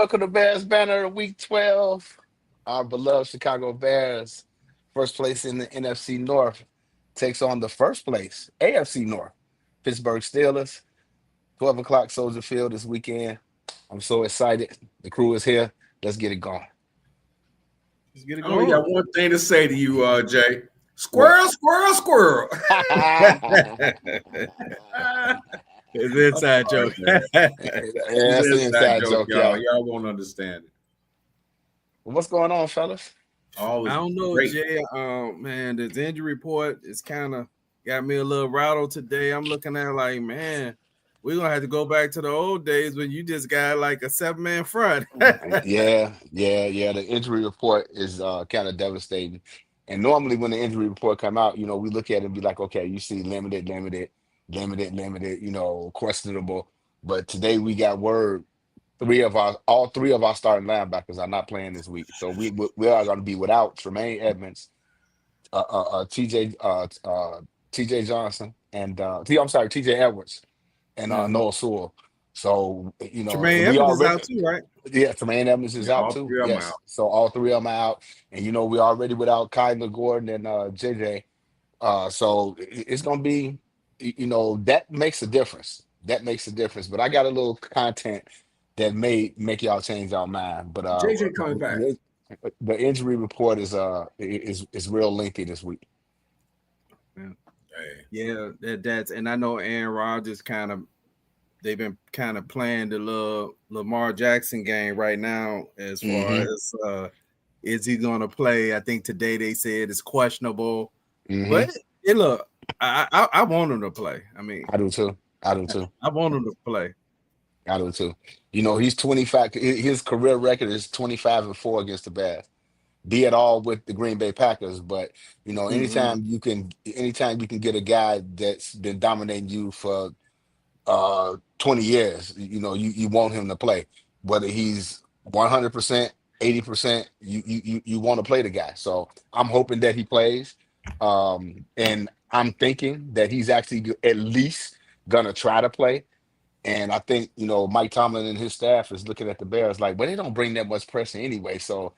welcome to Bears Banter Week 12. Our beloved Chicago Bears, first place in the NFC North, takes on the first place, AFC North, Pittsburgh Steelers. 12 o'clock Soldier Field this weekend. I'm so excited. The crew is here. Let's get it going. Let's get it I only going. got one thing to say to you, Jay. Squirrel, squirrel, squirrel. It's an inside joke. Yeah, that's the inside joke, y'all. Y'all won't understand it. What's going on, fellas? I don't know, great. Jay. Man, this injury report is kind of got me a little rattled today. I'm looking at like, man, we're gonna have to go back to the old days when you just got like a 7-man front. Yeah. The injury report is kind of devastating. And normally when the injury report come out, we look at it and be like, okay, you see limited, questionable. But today we got word all three of our starting linebackers are not playing this week. So we are going to be without Tremaine Edmonds, TJ Johnson, and TJ Edwards and Noah Sewell. So Tremaine Edmonds is out too, right? Yeah, Tremaine Edmonds is out too. Yes. So all three of them are out. And we're already without Kyler Gordon and JJ. So it's gonna be, that makes a difference. That makes a difference. But I got a little content that may make y'all change your mind. But JJ coming back. The injury report is real lengthy this week. Yeah, that's and I know Aaron Rodgers they've been kind of playing the little Lamar Jackson game right now as far as is he going to play? I think today they said it's questionable, but look, I want him to play. I mean, I do too. I want him to play. I do too. He's 25. His career record is 25-4 against the Bears. Be it all with the Green Bay Packers, but anytime you can get a guy that's been dominating you for 20 years, you want him to play. Whether he's 100%, 80%, you want to play the guy. So I'm hoping that he plays, and I'm thinking that he's actually at least gonna try to play. And I think Mike Tomlin and his staff is looking at the Bears like, well, they don't bring that much pressure anyway. So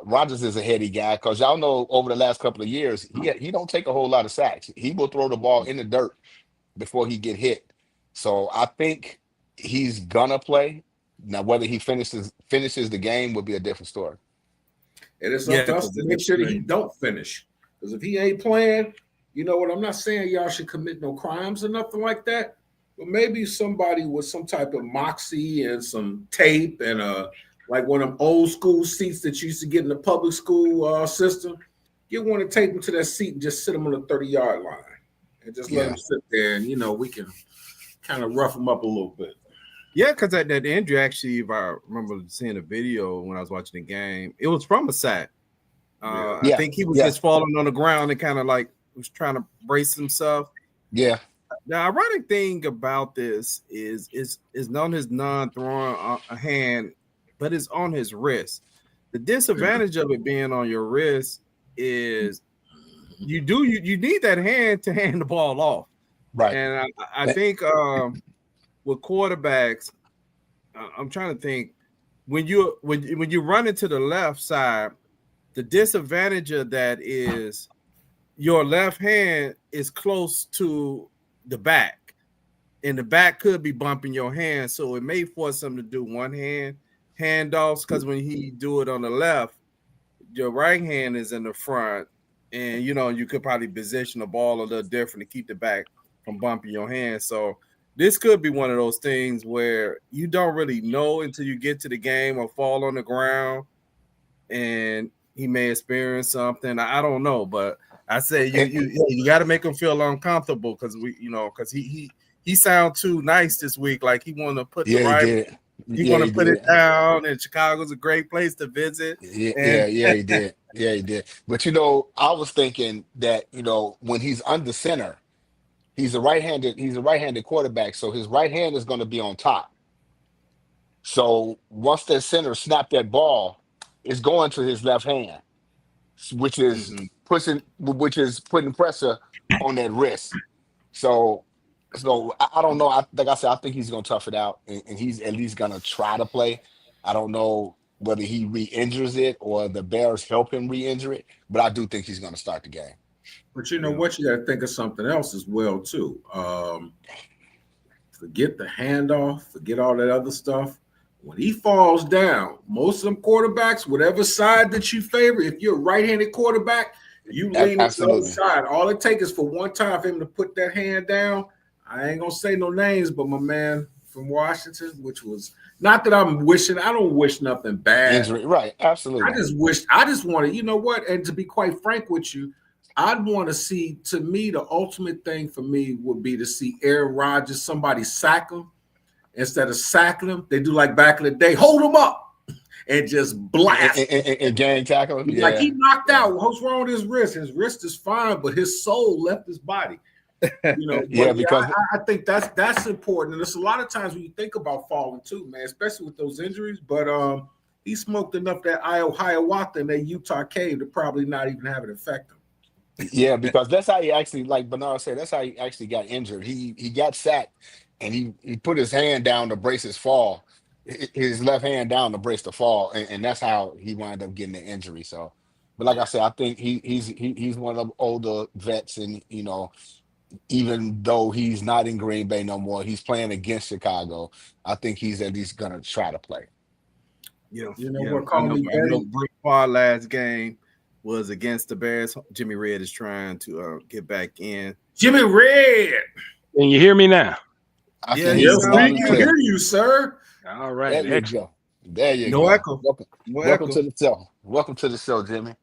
Rodgers is a heady guy because y'all know over the last couple of years he don't take a whole lot of sacks. He will throw the ball in the dirt before he get hit. So I think he's gonna play. Now, whether he finishes the game would be a different story. And it's up to us to make sure that he don't finish. Because if he ain't playing, you know what? I'm not saying y'all should commit no crimes or nothing like that. But maybe somebody with some type of moxie and some tape and like one of them old school seats that you used to get in the public school system. Get one and tape him to that seat and just sit him on the 30-yard line and just let him sit there and we can kind of rough him up a little bit. Yeah, because that injury actually, if I remember seeing a video when I was watching the game, it was from a sack. I think he was just falling on the ground and kind of like was trying to brace himself. Yeah. The ironic thing about this is on his non-throwing a hand, but it's on his wrist. The disadvantage of it being on your wrist is you need that hand to hand the ball off. Right. And I think with quarterbacks, I'm trying to think when you run into the left side, the disadvantage of that is your left hand is close to the back, and the back could be bumping your hand, so it may force him to do one hand handoffs because when he do it on the left, your right hand is in the front, and you could probably position the ball a little different to keep the back from bumping your hand. So this could be one of those things where you don't really know until you get to the game or fall on the ground, and he may experience something. I don't know, but I say you got to make him feel uncomfortable because he sound too nice this week. Like he want to put the right. He want to put it down, and Chicago's a great place to visit. He did. Yeah, he did. But I was thinking that when he's under center, he's a right-handed quarterback, so his right hand is going to be on top. So once that center snap that ball, it's going to his left hand, which is putting pressure on that wrist. So I don't know. Like I said, I think he's going to tough it out, and he's at least going to try to play. I don't know whether he re-injures it or the Bears help him re-injure it, but I do think he's going to start the game. But you know what? You got to think of something else as well too. Forget the handoff, forget all that other stuff. When he falls down, most of them quarterbacks, whatever side that you favor, if you're a right-handed quarterback, you lean to the other side. All it takes is for one time for him to put that hand down. I ain't gonna say no names, but my man from Washington, which was not that I'm wishing, I don't wish nothing bad. Injury, right? Absolutely. I just wanted, you know what? And to be quite frank with you, I'd want to see, to me, the ultimate thing for me would be to see Aaron Rodgers, somebody sack him. Instead of sacking him, they do like back in the day, hold him up and just blast and gang tackle him. Like he knocked out. What's wrong with his wrist? His wrist is fine, but his soul left his body. You know, because I think that's important. And there's a lot of times when you think about falling too, man, especially with those injuries. But he smoked enough that ayahuasca in that Utah cave to probably not even have it affect him. Yeah, because that's how he actually, like Bernard said, that's how he actually got injured. He got sacked and he put his hand down to brace his fall, his left hand down to brace the fall, and that's how he wound up getting the injury. So, but like I said, I think he's one of the older vets, and you know, even though he's not in Green Bay no more, he's playing against Chicago. I think he's at least gonna try to play. Yeah, you know what? I know Brett Favre last game was against the Bears. Jimmy Red is trying to get back in. Jimmy Red, can you hear me now? Yes, we can hear you, sir. All right, there you go. There you go. Echo. Welcome to the show. Welcome to the show, Jimmy.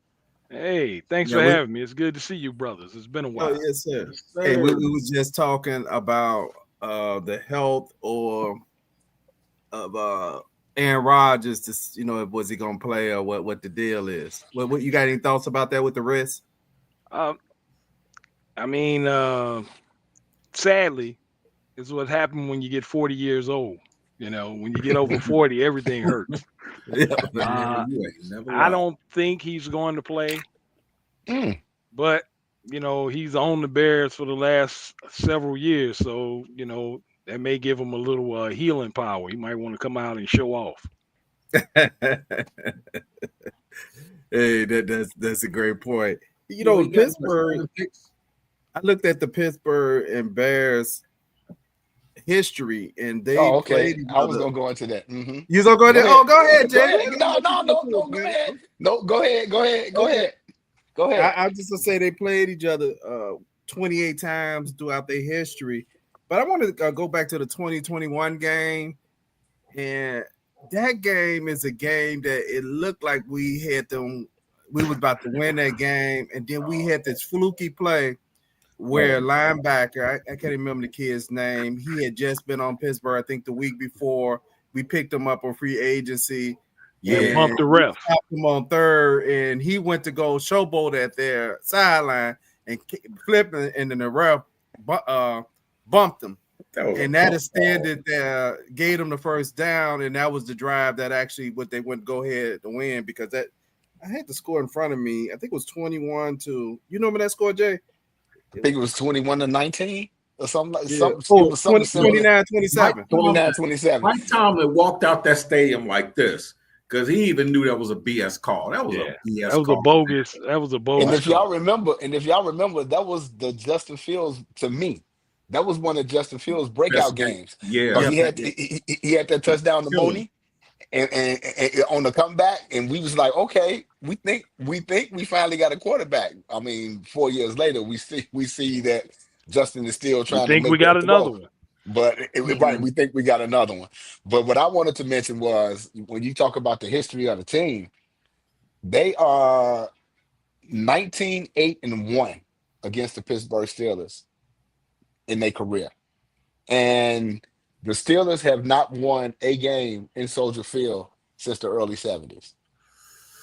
Hey, thanks for having me. It's good to see you, brothers. It's been a while. Oh, yes, sir. Hey, we were just talking about the health of Aaron Rodgers. To, you know, was he going to play or what the deal is? What you got any thoughts about that with the wrist? I mean, sadly, it's what happened when you get 40 years old. You know, when you get over 40, everything hurts. I don't think he's going to play, but you know, he's on the Bears for the last several years, so you know that may give him a little healing power. He might want to come out and show off. Hey, that's a great point. You know, Pittsburgh. I looked at the Pittsburgh and Bears history, and they played. I was gonna go into that. Mm-hmm. You gonna go there? Oh, go ahead, Jay. No, go ahead. No, go ahead. I'm just gonna say they played each other 28 times throughout their history, but I want to go back to the 2021 game, and that game is a game that it looked like we was about to win that game, and then we had this fluky play where linebacker, I can't remember the kid's name. He had just been on Pittsburgh, I think the week before. We picked him up on free agency. Yeah, bumped the ref. Stopped him on third, and he went to go showboat at their sideline and flipped, and then the ref bumped him. That extended gave them the first down, and that was the drive that actually they went go ahead to win, because that I had the score in front of me. I think it was 21 to, you know that score, Jay? I think it was 21-19 or something like something. 29-27. 29-27. Mike Tomlin walked out that stadium like this because he even knew that was a BS call. That was a BS call. That was a bogus. And if y'all remember, that was the Justin Fields, to me. That was one of Justin Fields' breakout games. Yeah. He had that touchdown to Mooney and on the comeback, and we was like, okay, we think we finally got a quarterback. I mean, 4 years later, we see that Justin is still trying to make we got another one. But right, we think we got another one. But what I wanted to mention was, when you talk about the history of the team, they are 19-8-1 against the Pittsburgh Steelers in their career. And the Steelers have not won a game in Soldier Field since the early 70s.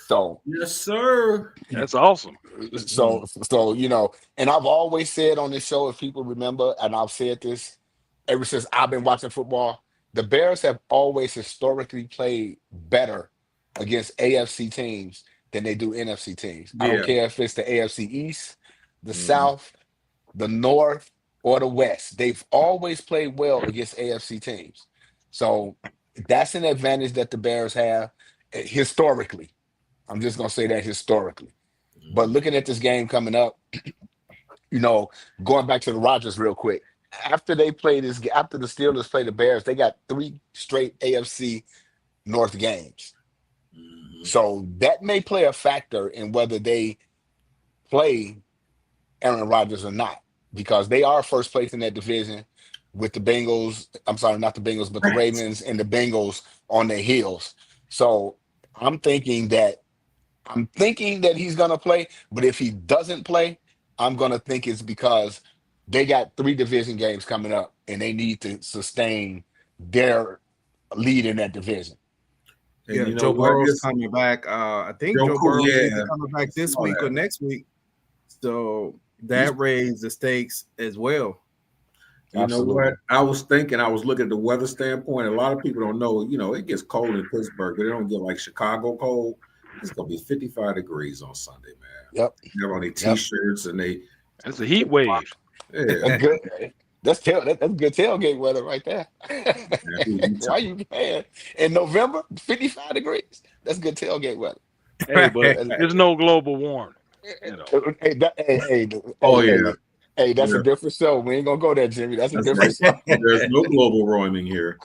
So yes, sir. That's awesome. So you know, and I've always said on this show, if people remember, and I've said this ever since I've been watching football, the Bears have always historically played better against AFC teams than they do NFC teams. I don't care if it's the AFC East, the South, the North, or the West. They've always played well against AFC teams. So That's an advantage that the Bears have historically. I'm just gonna say that historically. But looking at this game coming up, going back to the Rodgers real quick. After the Steelers play the Bears, they got 3 straight AFC North games. So that may play a factor in whether they play Aaron Rodgers or not, because they are first place in that division with the Bengals. I'm sorry, not the Bengals, but the Ravens and the Bengals on their heels. So I'm thinking that he's gonna play, but if he doesn't play, I'm gonna think it's because they got 3 division games coming up and they need to sustain their lead in that division. Yeah, Joe Burrow's coming back. I think Joe Burrow's either coming back this week or next week. So that raised the stakes as well. You know what? I was looking at the weather standpoint. A lot of people don't know, it gets cold in Pittsburgh, but it don't get like Chicago cold. It's going to be 55 degrees on Sunday, man. Yep. They're on their T-shirts and that's a heat wave. Yeah. That's good tailgate weather right there. Why you playing in November? 55 degrees. That's good tailgate weather. Hey, but there's no global warming. Hey, that's a different show. We ain't gonna go there, Jimmy. That's a different show. There's no global warming here.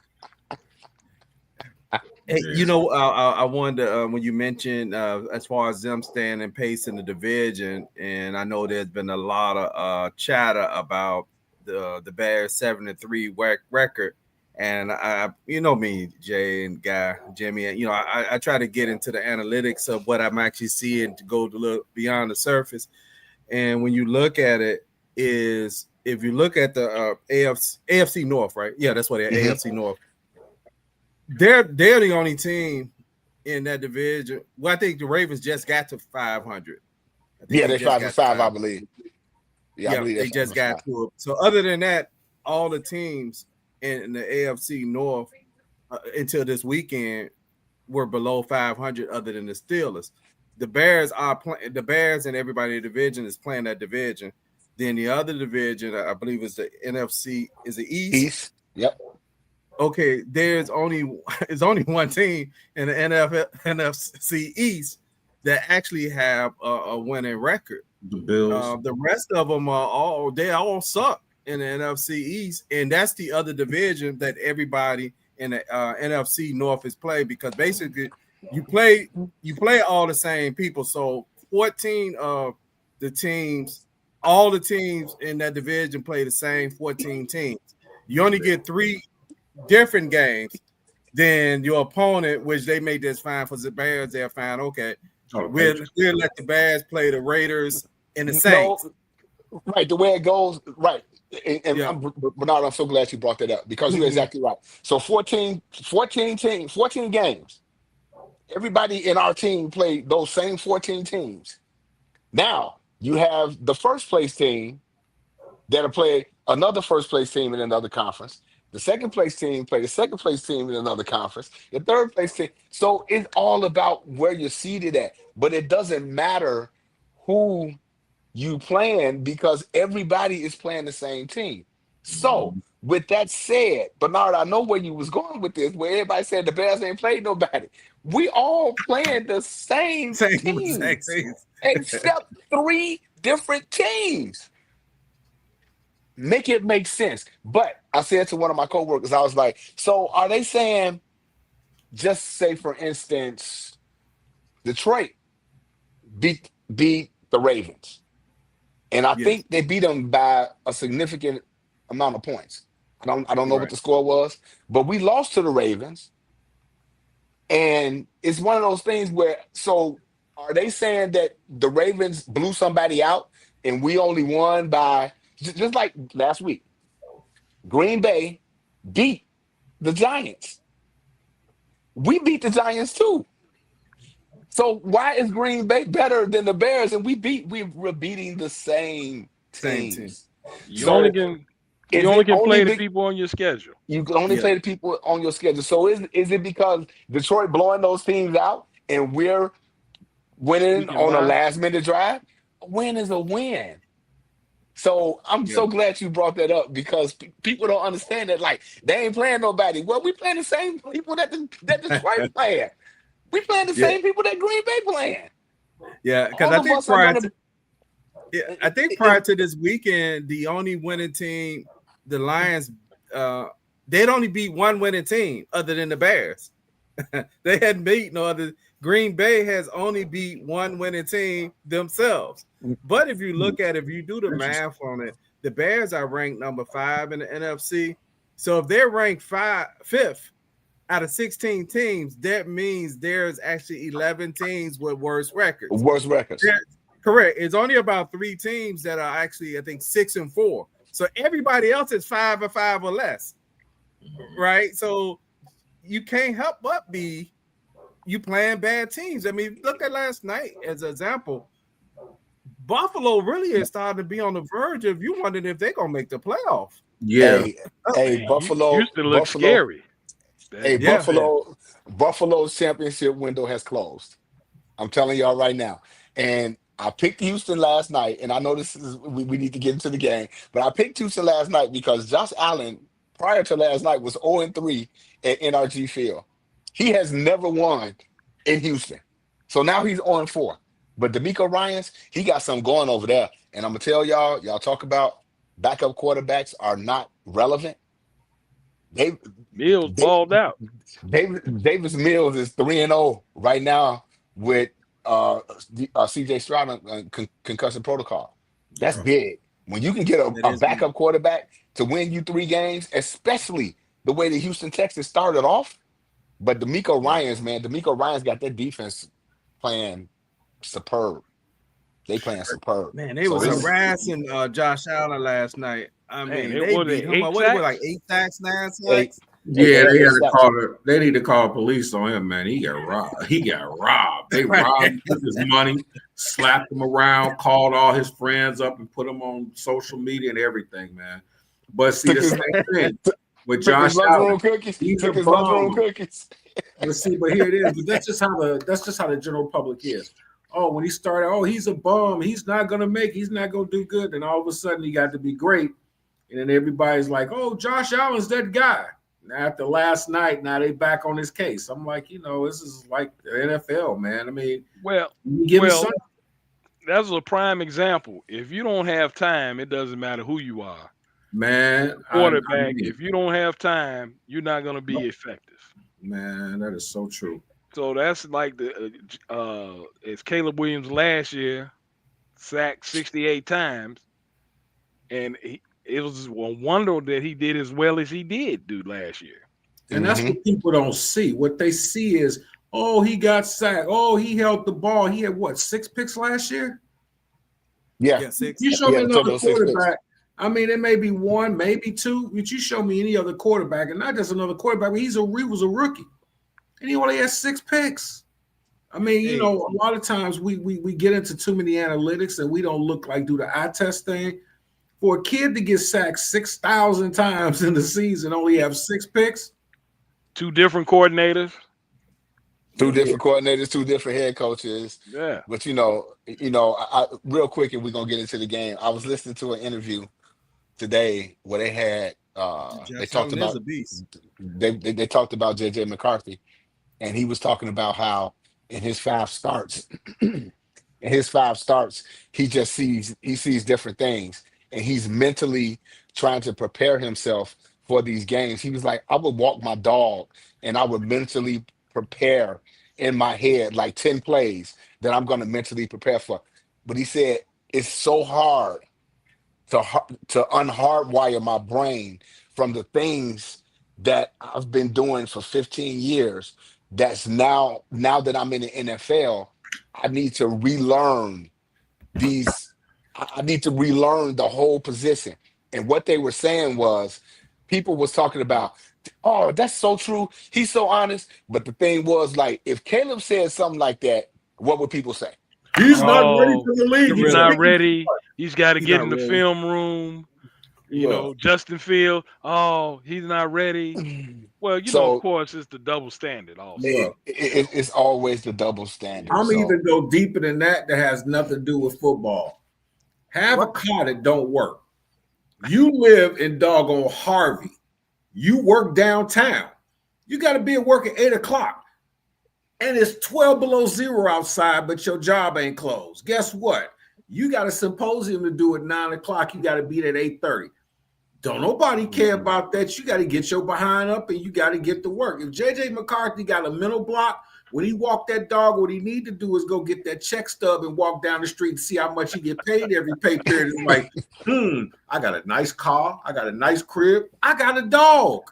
Hey, I wonder when you mentioned as far as them staying in pace in the division, and I know there's been a lot of chatter about the Bears 7-3 record, and I me, Jay and Guy, Jimmy, and I try to get into the analytics of what I'm actually seeing to go to look beyond the surface, and when you look at it, if you look at the AFC North, right? Yeah, that's what it is, AFC North. They're the only team in that division. Well, I think the Ravens just got to 500. Yeah, they're 5-5, I believe. Yeah, I believe they just got to it. So other than that, all the teams in the AFC North until this weekend were below 500, other than the Steelers. The Bears are playing. The Bears and everybody in the division is playing that division. Then the other division, I believe, is the NFC. Is the East? Yep. Okay, there's only one team in the NFC East that actually have a winning record. The Bills. The rest of them are all suck in the NFC East, and that's the other division that everybody in the NFC North is playing, because basically you play all the same people. So 14 of the teams, all the teams in that division play the same 14 teams. You only get 3 different games than your opponent, which they made this fine for the Bears. They're fine. Okay, we'll let the Bears play the Raiders and the Saints. No, right, the way it goes, right. And Bernard, I'm so glad you brought that up, because you're exactly right. So 14 games. Everybody in our team played those same 14 teams. Now you have the first place team that'll play another first place team in another conference. The second place team play the second place team in another conference. The third place team. So it's all about where you're seated at. But it doesn't matter who you playing, because everybody is playing the same team. So with that said, Bernard, I know where you was going with this, where everybody said the Bears ain't played nobody. We all playing the same teams, except 3 different teams. Make it make sense. But I said to one of my coworkers, I was like, so are they saying, just say for instance, Detroit beat the Ravens, and I think they beat them by a significant amount of points. I don't know what the score was, but we lost to the Ravens, and it's one of those things where, so are they saying that the Ravens blew somebody out and we only won by, just like last week, Green Bay beat the Giants. We beat the Giants too. So why is Green Bay better than the Bears? And we're beating the same teams. You only can play the people on your schedule. You can only play the people on your schedule. So is it because Detroit blowing those teams out and we're winning on a last minute drive? A win is a win. So I'm so glad you brought that up because people don't understand that. Like they ain't playing nobody. Well, we playing the same people that Detroit playing. We playing the same people that Green Bay playing. Yeah, because All of us are gonna. I think prior to this weekend, the only winning team, the Lions, they'd only beat one winning team other than the Bears. They hadn't beat no other. Green Bay has only beat one winning team themselves. But if you look at it, if you do the math on it, the Bears are ranked number 5 in the NFC. So if they're ranked 5th out of 16 teams, that means there's actually 11 teams with worse records. Worse records. Correct. It's only about 3 teams that are actually, I think, 6-4. So everybody else is 5 or 5 or less, right? So you can't help but be you playing bad teams. I mean, look at last night as an example. Buffalo really is starting to be on the verge of you wondering if they're gonna make the playoff. Yeah. Hey, Buffalo used to look scary. Hey, Buffalo's championship window has closed. I'm telling y'all right now. And I picked Houston last night, and I know this is we need to get into the game, but I picked Houston last night because Josh Allen, prior to last night, was 0-3 at NRG Field. He has never won in Houston. So now he's 0-4. But DeMeco Ryans, he got something going over there. And I'm gonna tell y'all talk about backup quarterbacks are not relevant. Mills balled out. Davis Mills is 3-0 right now with CJ Stroud on concussion protocol. That's big. When you can get a backup quarterback to win you 3 games, especially the way the Houston Texans started off. But DeMeco Ryans got their defense playing superb. They playing superb. Man, they was harassing Josh Allen last night. I mean, they beat him. What was it, like 8 sacks, 9 sacks? Yeah, they need to call police on him, man. He got robbed. They robbed him, took his money, slapped him around, called all his friends up and put him on social media and everything, man. But see, the same thing with Josh Allen. He's a bum. But see, but here it is. But that's just how the general public is. Oh, when he started, he's a bum. He's not gonna do good. And all of a sudden he got to be great. And then everybody's like, oh, Josh Allen's that guy. After last night, now they back on his case. I'm like, this is like the NFL, man. I mean, that's a prime example. If you don't have time, it doesn't matter who you are. Man, quarterback, if you don't have time, you're not going to be effective. Man, that is so true. So that's like it's Caleb Williams last year, sacked 68 times, and it was a wonder that he did as well as he did do last year. And that's what people don't see. What they see is, he got sacked. Oh, he held the ball. He had 6 picks last year? Yeah. 6. You show me another quarterback. I mean, there may be 1, maybe 2, but you show me any other quarterback, and not just another quarterback, but he was a rookie. And he only had 6 picks. I mean, a lot of times we get into too many analytics and we don't do the eye test thing. For a kid to get sacked 6,000 times in the season, only have 6 picks. 2 different coordinators. 2 different coordinators, 2 different head coaches. Yeah. But I real quick, and we're gonna get into the game. I was listening to an interview today where they had they talked about they talked about JJ McCarthy, and he was talking about how in his 5 starts, he sees different things. And he's mentally trying to prepare himself for these games. He was like, I would walk my dog and I would mentally prepare in my head like 10 plays that I'm going to mentally prepare for. But he said, it's so hard to unhardwire my brain from the things that I've been doing for 15 years. That's now that I'm in the NFL, I need to relearn the whole position. And what they were saying was, people was talking about, oh, that's so true. He's so honest. But the thing was, like, if Caleb said something like that, what would people say? He's not ready for the league. He's not ready. He's got to get in the film room. Justin Field, he's not ready. Well, of course, it's the double standard also. It's always the double standard. I'm even go deeper than that has nothing to do with football. Have a car that don't work. You live in doggone Harvey. You work downtown. You got to be at work at 8 o'clock. And it's 12 below zero outside, but your job ain't closed. Guess what? You got a symposium to do at 9 o'clock. You got to be there at 8:30. Don't nobody care about that. You got to get your behind up and you got to get to work. If J.J. McCarthy got a mental block, when he walk that dog, what he need to do is go get that check stub and walk down the street and see how much he get paid every pay period. It's like, I got a nice car, I got a nice crib, I got a dog.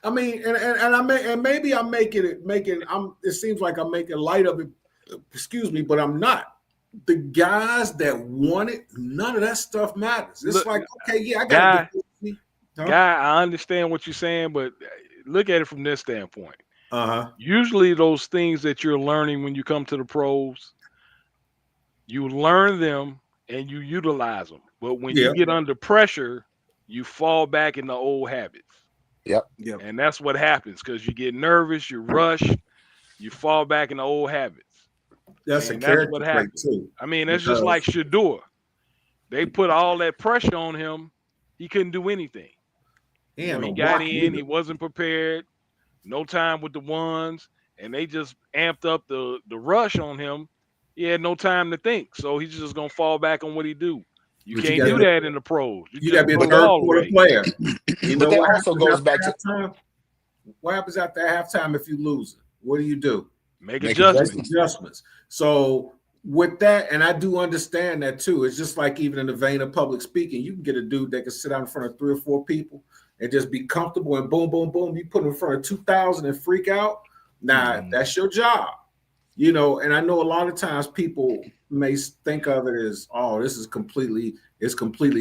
I mean, and maybe I'm it seems like I'm making light of it, excuse me, but I'm not. The guys that want it, none of that stuff matters. It's like, okay, yeah, I got Guy, I understand what you're saying, but look at it from this standpoint. Usually those things that you're learning when you come to the pros, you learn them and you utilize them. But when you get under pressure, you fall back in the old habits. Yep. And that's what happens because you get nervous, you rush, you fall back in the old habits. That's what happens too. I mean, it's just like Shador. They put all that pressure on him. He couldn't do anything. He got in, he wasn't prepared. No time with the ones, and they just amped up the rush on him. He had no time to think, so he's just gonna fall back on what he do. You can't do that in the pros. You gotta be a third quarter player. You know what also goes back to halftime? What happens after halftime if you lose it? What do? Make adjustments. So with that, and I do understand that too. It's just like even in the vein of public speaking, you can get a dude that can sit out in front of 3 or 4 people and just be comfortable and boom, boom, boom. You put him in front of 2,000 and freak out. Nah, that's your job. You know, and I know a lot of times people may think of it as, oh, this is completely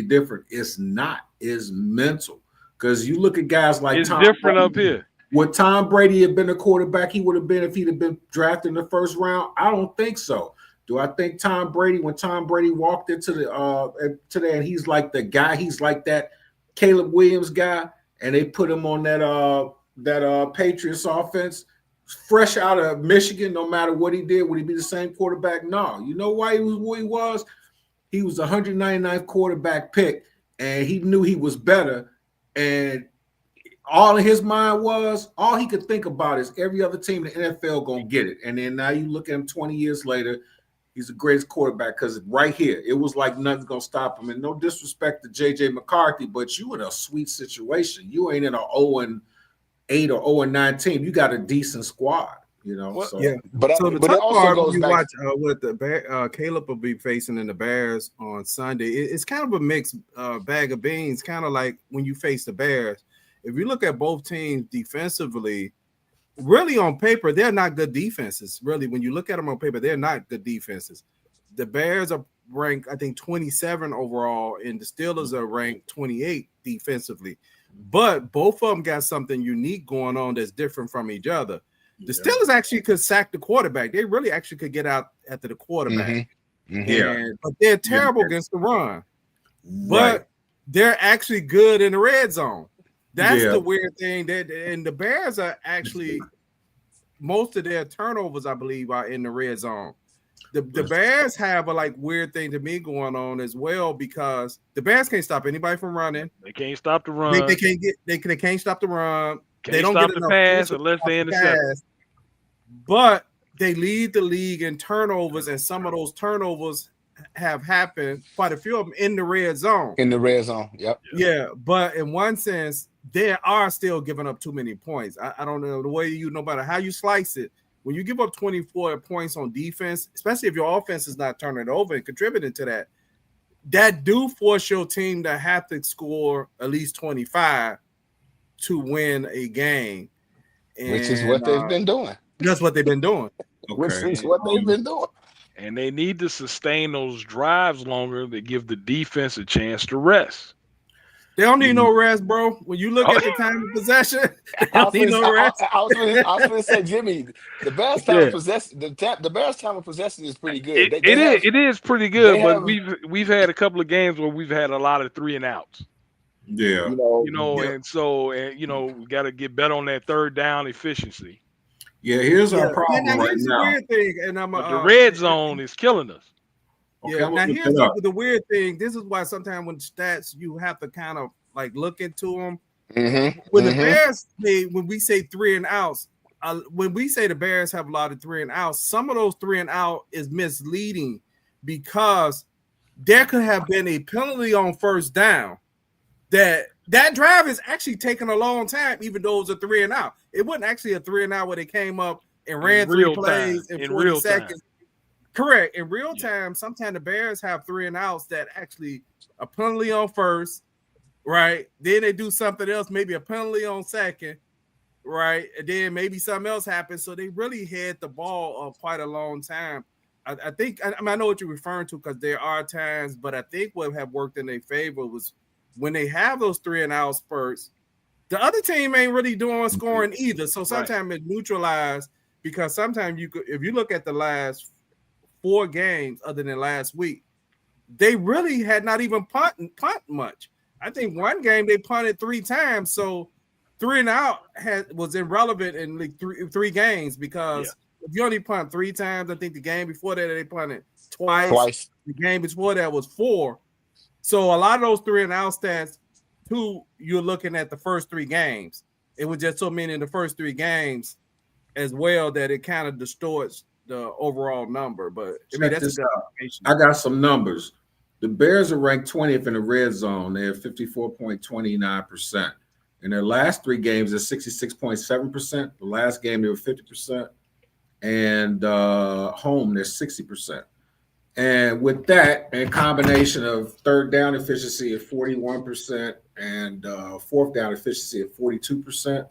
different. It's not. It's mental. Because you look at guys like it's Tom different Brady. Up here. Would Tom Brady have been a quarterback he would have been if he'd have been drafted in the first round? I don't think so. Do I think Tom Brady, when Tom Brady walked into the today and he's like the guy, he's like that Caleb Williams guy, and they put him on that Patriots offense, fresh out of Michigan, no matter what he did, would he be the same quarterback? No. You know why he was where he was? He was the 199th quarterback pick, and he knew he was better. And all in his mind was, all he could think about is every other team in the NFL gonna get it. And then now you look at him 20 years later, he's the greatest quarterback because right here, it was like nothing's gonna stop him. And no disrespect to J.J. McCarthy, but you in a sweet situation. You ain't in an 0-8 or 0-9 team. You got a decent squad, you know. Well, so. yeah, but it also goes back. Watch what the Caleb will be facing in the Bears on Sunday. It's kind of a mixed bag of beans, kind of like when you face the Bears. If you look at both teams defensively, really on paper, they're not good defenses. Really, when you look at them on paper, they're not good defenses. The Bears are ranked, I think, 27 overall, and the Steelers are ranked 28 defensively. But both of them got something unique going on that's different from each other. The Steelers actually could sack the quarterback. They really actually could get out after the quarterback. But they're terrible against the run. But they're actually good in the red zone. That's the weird thing. And the Bears are actually, most of their turnovers, I believe, are in the red zone. The Bears have a weird thing to me going on as well, because the Bears can't stop anybody from running. They can't stop the run. They can't stop the run. They don't stop the pass unless they intercept. But they lead the league in turnovers, and some of those turnovers have happened, quite a few of them, in the red zone. In the red zone, yep. Yeah, but in one sense, they are still giving up too many points. I don't know the way no matter how you slice it, when you give up 24 points on defense, especially if your offense is not turning it over and contributing to that do force your team to have to score at least 25 to win a game. And, which is what they've been doing. That's what they've been doing. Which is what they've been doing. And they need to sustain those drives longer to give the defense a chance to rest. They don't need no rest, bro. When you look at the time of possession, they don't need no rest. I was going to say, Jimmy, the Bears' time of possession, the Bears' time of possession is pretty good. It is pretty good, but we've had a couple of games where we've had a lot of 3 and outs. Yeah, and so we got to get better on that third down efficiency. Yeah, here's our problem right now. Weird thing, and but the red zone is killing us. Okay, Yeah. I'm Now gonna look here's it up. the weird thing. This is why sometimes when stats you have to kind of like look into them. When the Bears when we say 3 and outs, when we say the Bears have a lot of 3 and outs, some of those 3 and out is misleading because there could have been a penalty on first down that drive is actually taking a long time, even though it was a 3 and out. It wasn't actually a 3 and out where they came up and ran 3 plays in 40 seconds. Correct. In real time, sometimes the Bears have 3 and outs that actually a penalty on first, right? Then they do something else, maybe a penalty on second, right? And then maybe something else happens. So they really had the ball quite a long time. I think I know what you're referring to because there are times, but I think what have worked in their favor was when they have those 3 and out spurts, the other team ain't really doing scoring either. So sometimes it's neutralized because sometimes if you look at the last 4 games other than last week, they really had not even punt much. I think one game they punted 3 times, so 3 and out was irrelevant in like three games because if you only punt 3 times, I think the game before that they punted twice. The game before that was 4. So a lot of those 3 and out stats, too, you're looking at the first 3 games. It was just so many in the first 3 games as well that it kind of distorts the overall number. But I mean, that's a good information. I got some numbers. The Bears are ranked 20th in the red zone. They're 54.29%. In their last 3 games, they're 66.7%. The last game, they were 50%. And home, they're 60%. And with that, in combination of third down efficiency at 41% and fourth down efficiency at 42%,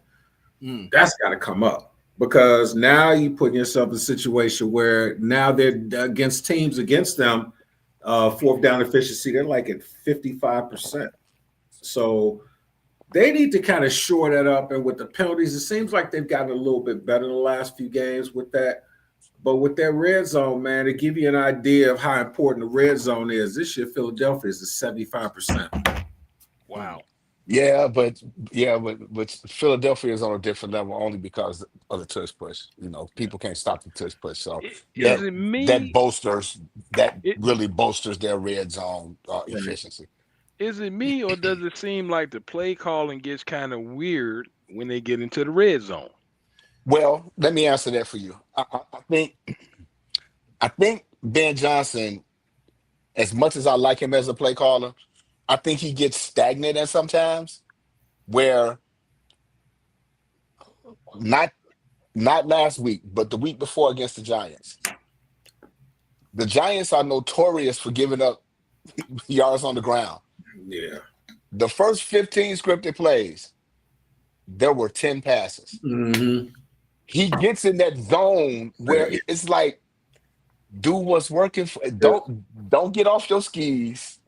that's got to come up because now you put yourself in a situation where now they're against teams against them, fourth down efficiency, they're like at 55%. So they need to kind of shore that up. And with the penalties, it seems like they've gotten a little bit better in the last few games with that. But with that red zone, man, to give you an idea of how important the red zone is, this year Philadelphia is at 75%. Wow. Yeah, but Philadelphia is on a different level only because of the tush push. You know, people can't stop the tush push. So Is it me? That really bolsters their red zone efficiency. Is it me or does it seem like the play calling gets kind of weird when they get into the red zone? Well, let me answer that for you. I think Ben Johnson, as much as I like him as a play caller, I think he gets stagnant at sometimes where not last week, but the week before against the Giants. The Giants are notorious for giving up yards on the ground. Yeah. The first 15 scripted plays, there were 10 passes. He gets in that zone where it's like, do what's working for. Don't get off your skis.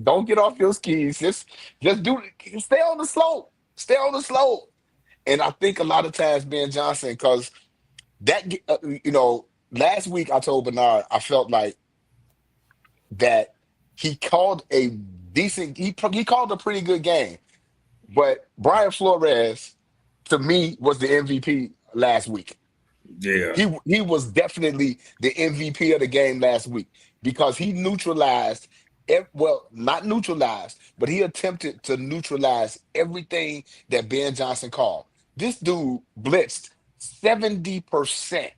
Don't get off your skis. Just stay on the slope. Stay on the slope. And I think a lot of times Ben Johnson, because that last week I told Bernard I felt like that he called a decent. He called a pretty good game, but Brian Flores to me was the MVP last week. Yeah. He was definitely the MVP of the game last week because he neutralized, not neutralized, but he attempted to neutralize everything that Ben Johnson called. This dude blitzed 70%.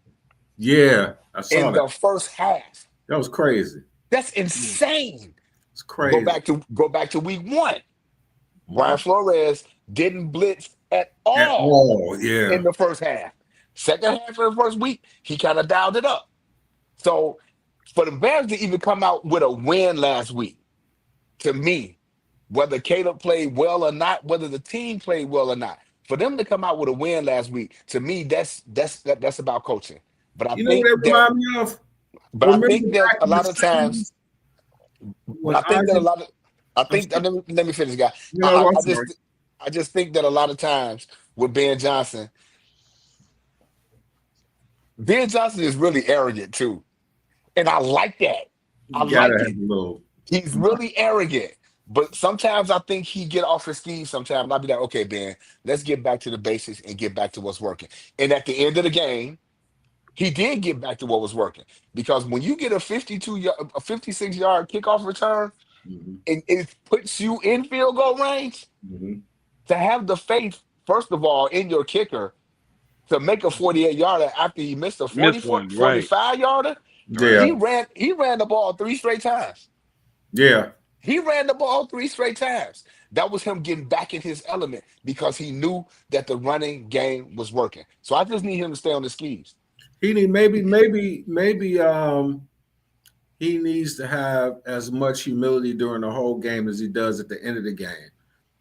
Yeah, I saw in the first half. That was crazy. That's insane. It's crazy. Go back to week 1. Brian Flores didn't blitz at all in the first half. Second half of the first week, he kind of dialed it up. So for the Bears to even come out with a win last week, to me, whether Caleb played well or not, whether the team played well or not, for them to come out with a win last week, to me, that's about coaching. But I think what that remind me of? But I think that a lot of times, let me finish, guy. I just think that a lot of times with Ben Johnson is really arrogant too. And I like that. I like it. He's really arrogant. But sometimes I think he get off his skis sometimes. I'll be like, okay, Ben, let's get back to the basics and get back to what's working. And at the end of the game, he did get back to what was working, because when you get a 56-yard kickoff return and it puts you in field goal range, to have the faith, first of all, in your kicker to make a 48-yarder after he missed a Missed one, right? 45-yarder. Yeah. He ran the ball 3 straight times. Yeah. He ran the ball 3 straight times. That was him getting back in his element because he knew that the running game was working. So I just need him to stay on the skis. He need he needs to have as much humility during the whole game as he does at the end of the game.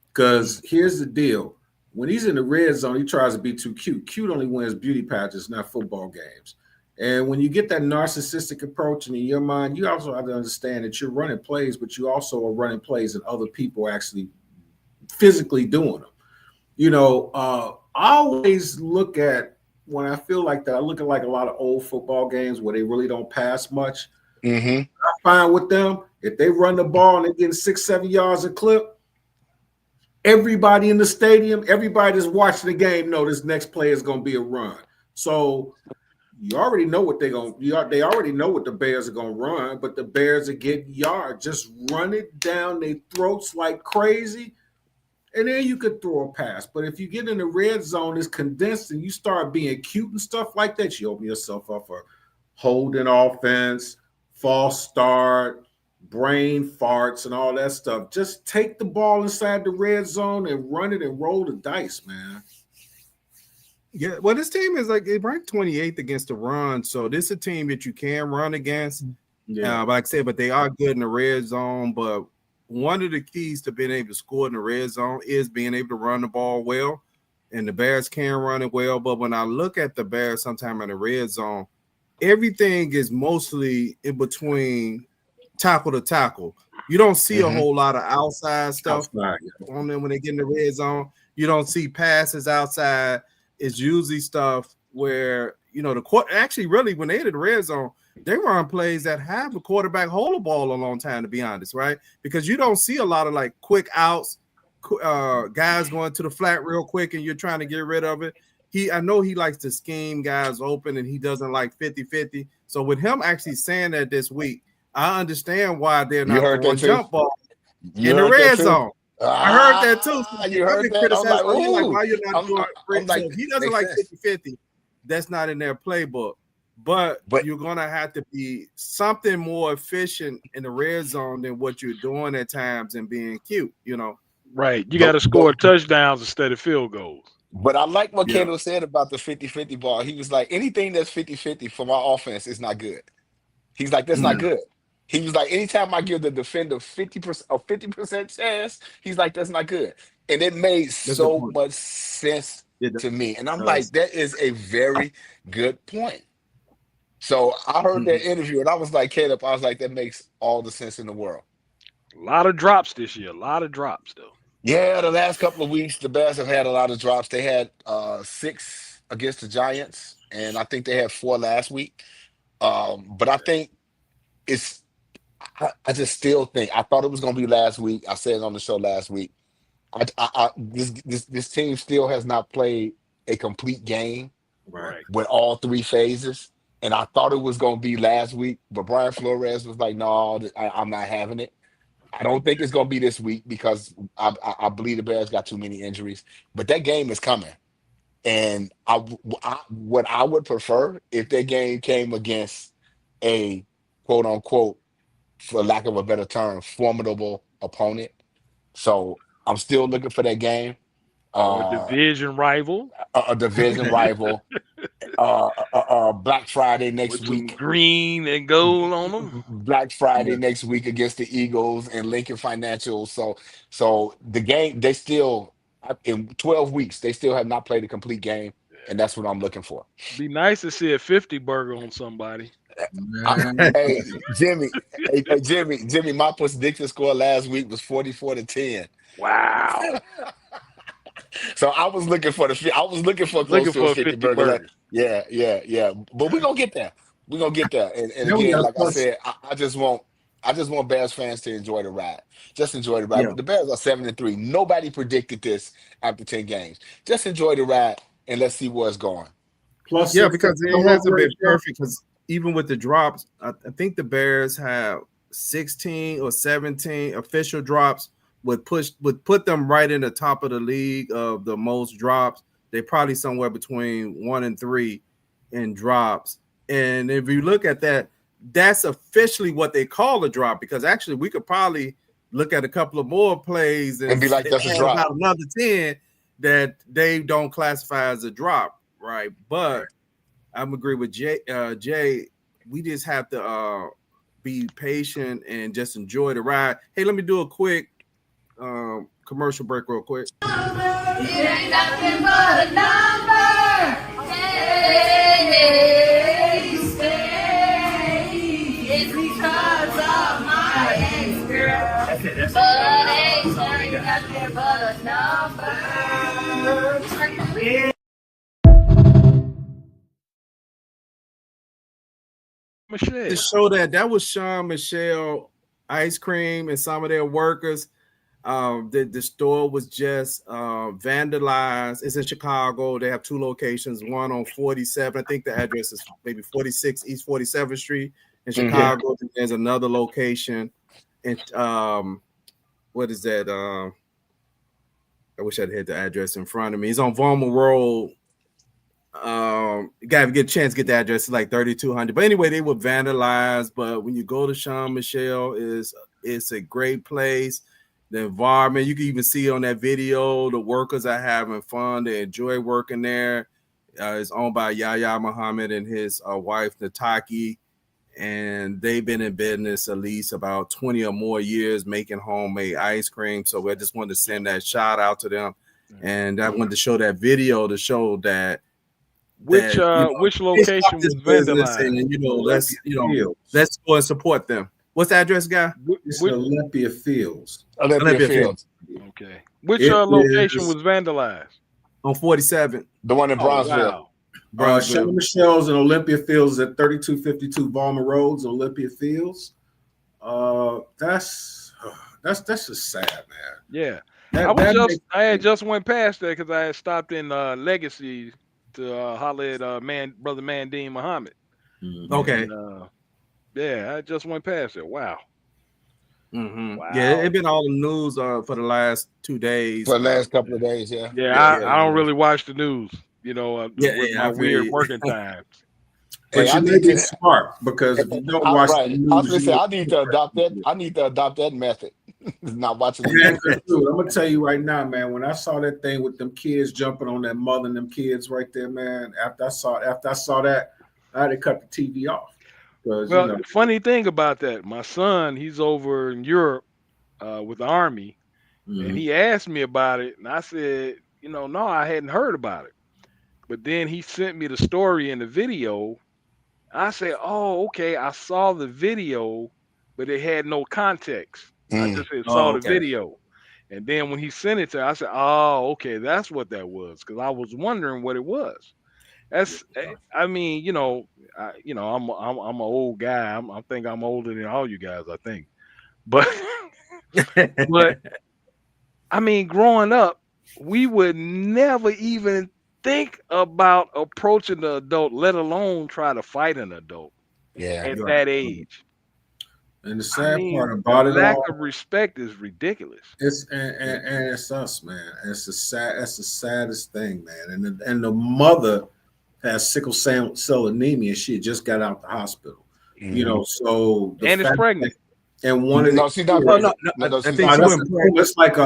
Because here's the deal. When he's in the red zone, he tries to be too cute. Cute only wins beauty pageants, not football games. And when you get that narcissistic approach, and in your mind, you also have to understand that you're running plays, but you also are running plays and other people are actually physically doing them. You know, I always look at, when I feel like that, I look at like a lot of old football games where they really don't pass much. I find with them, if they run the ball and they're getting 6-7 yards a clip, everybody in the stadium, everybody that's watching the game know this next play is going to be a run. So you already know what they already know what the Bears are going to run, but the Bears are getting yards. Just run it down their throats like crazy, and then you could throw a pass. But if you get in the red zone, it's condensed, and you start being cute and stuff like that, you open yourself up for holding offense, false start, brain farts, and all that stuff. Just take the ball inside the red zone and run it and roll the dice, man. Yeah, well, this team is like it ranked 28th against the run, so this is a team that you can run against. Yeah, like I said, but they are good in the red zone. But one of the keys to being able to score in the red zone is being able to run the ball well, and the Bears can run it well. But when I look at the Bears, sometime in the red zone, everything is mostly in between tackle to tackle. You don't see a whole lot of outside stuff on them when they get in the red zone. You don't see passes outside. It's usually stuff where, you know, actually really when they in the red zone, they run plays that have the quarterback hold the ball a long time, to be honest, right? Because you don't see a lot of like quick outs, guys going to the flat real quick and you're trying to get rid of it. I know he likes to scheme guys open and he doesn't like 50-50. So with him actually saying that this week, I understand why they're not throwing jump ball in the red zone. I heard that too. You heard that? I'm like, ooh. Why you're not doing it? So if he doesn't like 50-50, that's not in their playbook. But you're going to have to be something more efficient in the red zone than what you're doing at times and being cute, you know? Right. You got to score touchdowns instead of field goals. But I like what Kato said about the 50-50 ball. He was like, anything that's 50-50 for my offense is not good. He's like, that's not good. He was like, anytime I give the defender 50% chance, he's like, that's not good. And it made so much sense to me. And I'm like, that is a very good point. So I heard that interview and I was like, Caleb, I was like, that makes all the sense in the world. A lot of drops this year. A lot of drops, though. Yeah, the last couple of weeks, the Bears have had a lot of drops. They had 6 against the Giants, and I think they had 4 last week. But I think I just still think I thought it was going to be last week. I said it on the show last week. This team still has not played a complete game with all 3 phases, and I thought it was going to be last week. But Brian Flores was like, "No, I'm not having it." I don't think it's going to be this week because I believe the Bears got too many injuries. But that game is coming, and what I would prefer if that game came against a quote unquote, for lack of a better term, formidable opponent. So I'm still looking for that game. A division rival. A division rival. Black Friday next week. Green and gold on them. Black Friday next week against the Eagles and Lincoln Financial. So the game, they still, in 12 weeks, they still have not played a complete game. And that's what I'm looking for. Be nice to see a 50 burger on somebody. Hey, Jimmy, my prediction score last week was 44-10. Wow. So I was looking for close to a 50 burger. Yeah. But we're gonna get there. We're gonna get there. And again, like I said, I just want Bears fans to enjoy the ride. Just enjoy the ride. Yeah. The Bears are 7-3. Nobody predicted this after 10 games. Just enjoy the ride and let's see where it's going. Plus, yeah, because it hasn't been perfect. Because even with the drops, I think the Bears have 16 or 17 official drops. Would put them right in the top of the league of the most drops. They're probably somewhere between 1 and 3 in drops. And if you look at that, that's officially what they call a drop, because actually we could probably look at a couple of more plays and be like, that's a drop. About another 10 that they don't classify as a drop, right? But I'm agree with Jay. We just have to be patient and just enjoy the ride. Hey, let me do a quick commercial break real quick. It ain't nothing but a number. Hey, stay. It's because of my ex-girl. But ain't nothing but a number. To show that was Sean Michelle Ice Cream and some of their workers. The store was just vandalized. It's in Chicago. They have 2 locations, one on 47. I think the address is maybe 46 East 47th Street in Chicago. Mm-hmm. There's another location. And what is that? I wish I'd had the address in front of me. It's on Vollmer Road. You gotta get a chance to get the address. It's like 3200. But anyway, they were vandalized. But when you go to Sean Michelle, it's a great place. The environment, you can even see on that video, the workers are having fun. They enjoy working there. It's owned by Yahya Muhammad and his wife Nataki, and they've been in business at least about 20 or more years making homemade ice cream. So I just wanted to send that shout out to them, and I wanted to show that video to show that which location was vandalized. And let's go and support them. What's the address, guy? It's Olympia Fields. Olympia Fields. Okay. Which location was vandalized? On 47. The one in Bronzeville. Sean Michelle's and Olympia Fields at 3252 Vollmer Roads, Olympia Fields. That's just sad, man. Yeah. I had just went past there because I had stopped in Legacy to holler at brother Mandine Muhammad. Mm-hmm. Okay. And, yeah, I just went past it. Wow. Mm-hmm. Wow. Yeah, it's been all the news for the last 2 days. For the last couple of days, yeah. I don't really watch the news, with my weird working times. But you need to be smart, because if you don't watch the news, I was gonna say, I need to adopt that. I need to adopt that method. Not watching the news. I'm gonna tell you right now, man. When I saw that thing with them kids jumping on that mother and them kids right there, man. After I saw that, I had to cut the TV off. Well, the funny thing about that, my son, he's over in Europe with the Army, and he asked me about it, and I said, no, I hadn't heard about it. But then he sent me the story and the video. I said, oh, okay, I saw the video, but it had no context. I just saw the video. And then when he sent it to me, I said, oh, okay, that's what that was, because I was wondering what it was. That's, I mean, I'm an old guy. I think I'm older than all you guys, I think. But I mean, growing up, we would never even think about approaching the adult, let alone try to fight an adult. Yeah, at that age. And the sad part about it, lack of respect is ridiculous. It's and it's us, man. That's the saddest thing, man. And the mother has sickle cell anemia. She had just got out the hospital, So and is pregnant. And one of she's not pregnant. It's like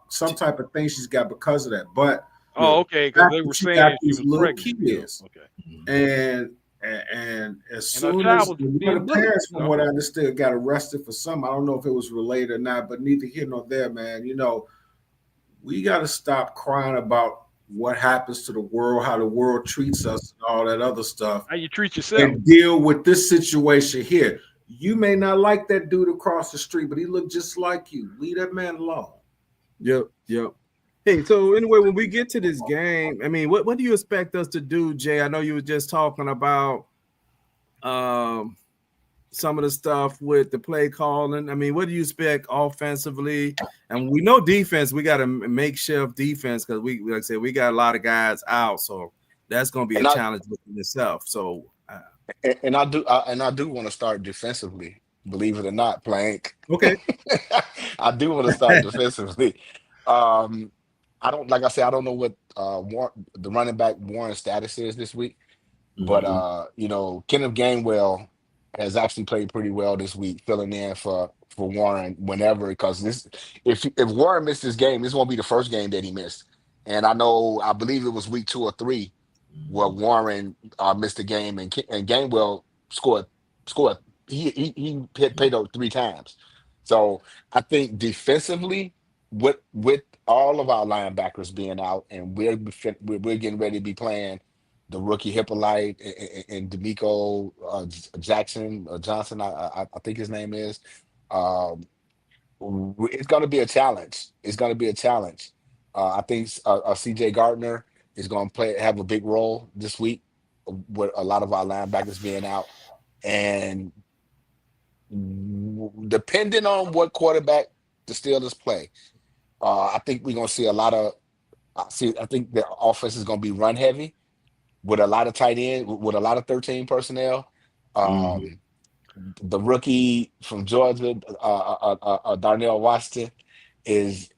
some type of thing she's got because of that. But okay, because they were saying she was little pregnant. Kids. Okay, and as soon as the parents, from what I understood, got arrested for some, I don't know if it was related or not, but neither here nor there, man. We got to stop crying about what happens to the world, how the world treats us, and all that other stuff. How you treat yourself. And deal with this situation here. You may not like that dude across the street, but he looked just like you. Leave that man alone. Yep. Hey, so anyway, when we get to this game, I mean, what do you expect us to do, Jay? I know you were just talking about some of the stuff with the play calling. I mean, what do you expect offensively? And we know defense, we got a makeshift defense because we got a lot of guys out. So that's going to be a challenge within itself. So, and I do want to start defensively. Believe it or not, Plank. okay. I do want to start defensively. Um, I don't like I said, I don't know what the running back Warren status is this week, but Kenneth Gainwell has actually played pretty well this week, filling in for Warren whenever, because if Warren missed this game, this won't be the first game that he missed. And I believe it was week 2 or 3 where Warren missed a game, and Gainwell scored. He hit payload 3 times. So I think defensively, with all of our linebackers being out, and we're getting ready to be playing the rookie Hippolyte and D'Amico Johnson, I think his name is. Um, it's going to be a challenge. It's going to be a challenge. I think CJ Gardner is going to have a big role this week with a lot of our linebackers being out. And depending on what quarterback the Steelers play, I think we're going to see a lot of. I think the offense is going to be run heavy with a lot of tight end, with a lot of 13 personnel. The rookie from Georgia, Darnell Washington, is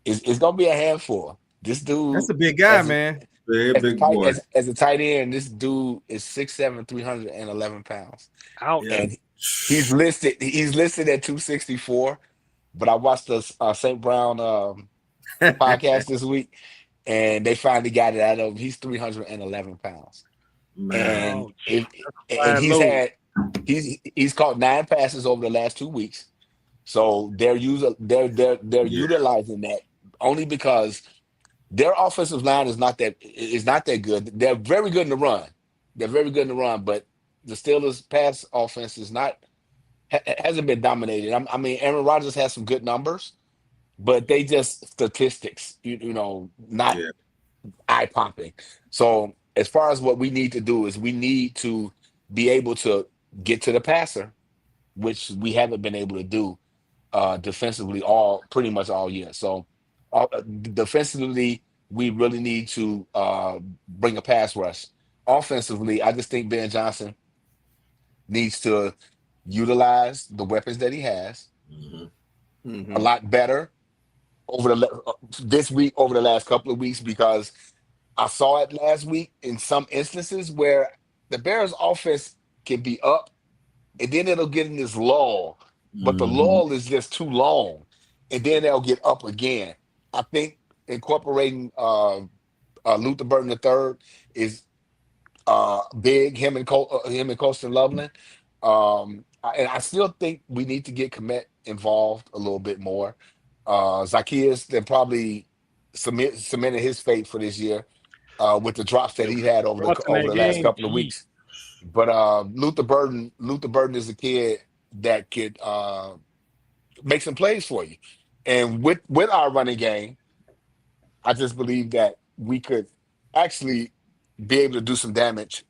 going to be a handful. This dude, that's a big guy, man. Big boy. As a tight end, this dude is 6'7", 311 pounds. Ouch. And he's listed at 264. But I watched the St. Brown podcast this week, and they finally got it out of him. He's 311 pounds. Man. And he's caught 9 passes over the last 2 weeks. So they're utilizing that only because their offensive line is not that good. They're very good in the run. But the Steelers' pass offense hasn't been dominated. I mean, Aaron Rodgers has some good numbers, but they just statistics, not eye popping. So as far as what we need to do is we need to be able to get to the passer, which we haven't been able to do defensively pretty much all year. So defensively, we really need to bring a pass rush. Offensively, I just think Ben Johnson needs to utilize the weapons that he has a lot better over the last couple of weeks, because I saw it last week in some instances where the Bears offense can be up and then it'll get in this lull, but the lull is just too long, and then they'll get up again. I think incorporating Luther Burton III is big. Him and Colston Loveland. And I still think we need to get Komet involved a little bit more. Zacchaeus then probably cemented his fate for this year with the drops that he had over the last couple of weeks. But Luther Burton is a kid that could make some plays for you. And with our running game, I just believe that we could actually be able to do some damage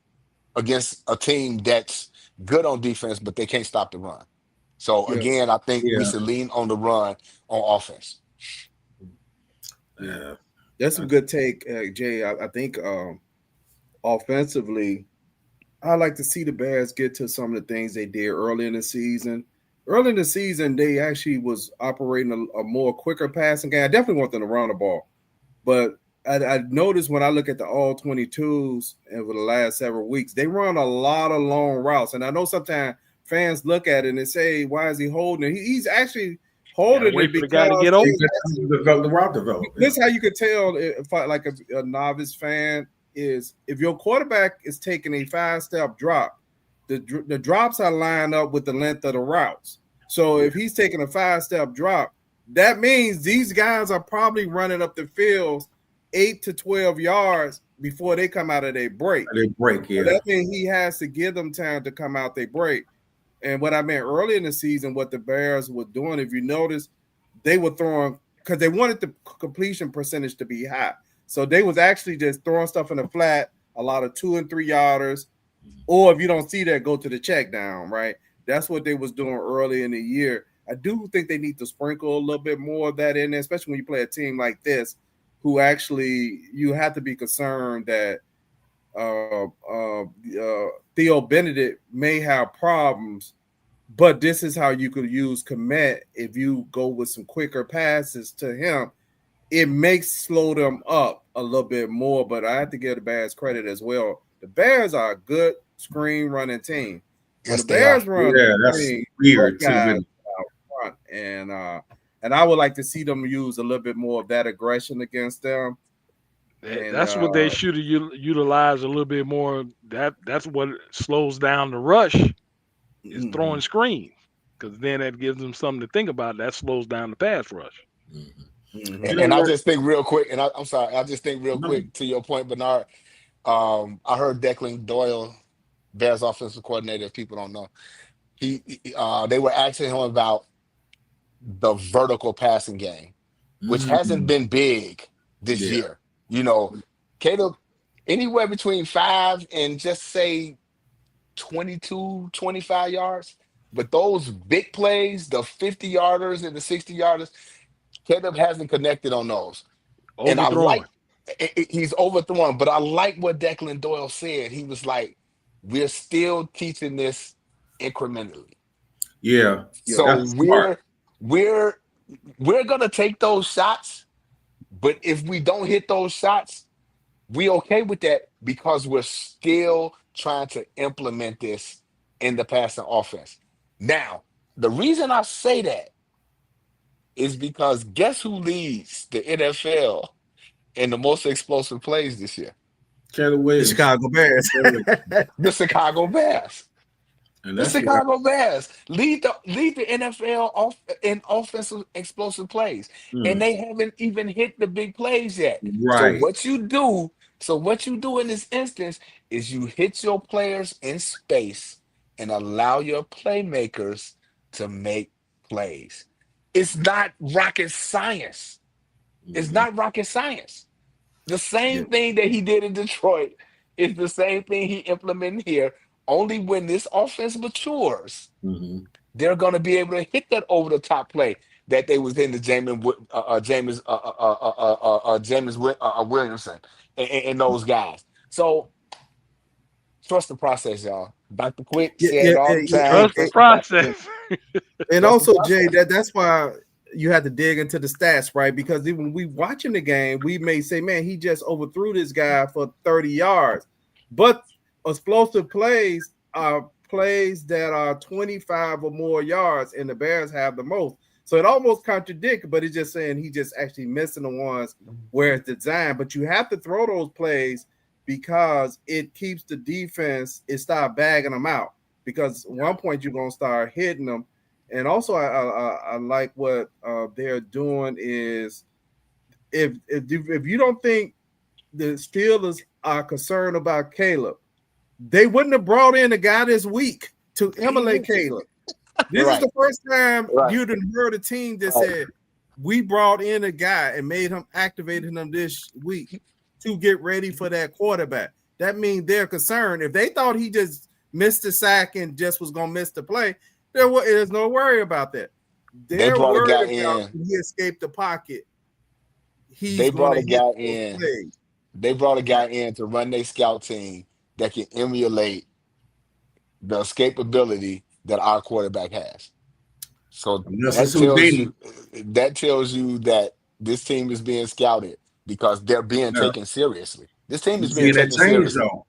against a team that's good on defense, but they can't stop the run. So again, I think we should lean on the run on offense. Yeah, that's a good take, Jay. I think offensively, I like to see the Bears get to some of the things they did early in the season. Early in the season, they actually was operating a more quicker passing game. I definitely want them to run the ball, but I noticed when I look at the all 22s over the last several weeks, they run a lot of long routes. And I know sometimes fans look at it and they say, why is he holding it? He's actually holding it because the guy to get over. The route development. This is how you could tell if like a novice fan is if your quarterback is taking a 5-step drop, the drops are lined up with the length of the routes. So if he's taking a 5-step drop, that means these guys are probably running up the field 8 to 12 yards before they come out of their break. Yeah. So that means he has to give them time to come out their break. And what I meant early in the season, what the Bears were doing, if you notice, they were throwing because they wanted the completion percentage to be high. So they was actually just throwing stuff in the flat, a lot of 2 and 3 yarders, or if you don't see that, go to the check down, right? That's what they was doing early in the year. I do think they need to sprinkle a little bit more of that in there, especially when you play a team like this, who actually you have to be concerned that Theo Benedict may have problems, but this is how you could use Komet if you go with some quicker passes to him. It makes slow them up a little bit more, but I have to give the Bears credit as well. The Bears are a good screen running team. When Yes, the they are. Bears run that's screen, weird those guys too. out front, and I would like to see them use a little bit more of that aggression against them. And That's what they should have utilized a little bit more. That's what slows down the rush is throwing screens, because then that gives them something to think about. That slows down the pass rush. You know And I what? just think real quick, and I'm sorry, I just think real quick to your point, Bernard. I heard Declan Doyle, Bears offensive coordinator. If people don't know, they were asking him about the vertical passing game, which hasn't been big this Yeah. year. Caleb, anywhere between 5 and just say 22, 25 yards. But those big plays, the 50-yarders and the 60-yarders, Caleb hasn't connected on those. And I Overthrowing. like he's overthrown, but I like what Declan Doyle said. He was like, we're still teaching this incrementally. Yeah. So That's smart. we're gonna take those shots, but if we don't hit those shots, we okay with that because we're still trying to implement this in the passing offense. Now, the reason I say that is because guess who leads the NFL in the most explosive plays this year? Caleb the Williams. Chicago Bears. The Chicago Bears. And The that's what Chicago Bears lead the NFL in offensive explosive plays, and they haven't even hit the big plays yet. So right. what you do in this instance is you hit your players in space and allow your playmakers to make plays. It's not rocket science. It's not rocket science. The same thing that he did in Detroit is the same thing he implemented here. Only when this offense matures, they're going to be able to hit that over the top play that they was in the James Williamson and those guys. So trust the process, y'all. Dr. Quick said it all the time. Trust the Trust the process. process. And Trust the also, Jay, process. that's why you had to dig into the stats, right? Because even we watching the game, we may say, man, he just overthrew this guy for 30 yards. But explosive plays are plays that are 25 or more yards, and the Bears have the most. So it almost contradicts, but it's just saying he just actually missing the ones where it's designed. But you have to throw those plays because it keeps the defense, it start bagging them out. Because at one point you're going to start hitting them. And also, I like what they're doing is if you don't think the Steelers are concerned about Caleb, they wouldn't have brought in a guy this week to emulate Caleb. This is the first time you done heard a team that said we brought in a guy and made him activated him this week to get ready for that quarterback. That means they're concerned. If they thought he just missed the sack and just was going to miss the play, there's no worry about that. They're brought a guy worried about in. when he escaped the pocket. They brought a guy in. Plays. They brought a guy in to run their scout team that can emulate the escapability that our quarterback has. So that tells you that this team is being scouted because they're being taken seriously. This team is being taken seriously. Though.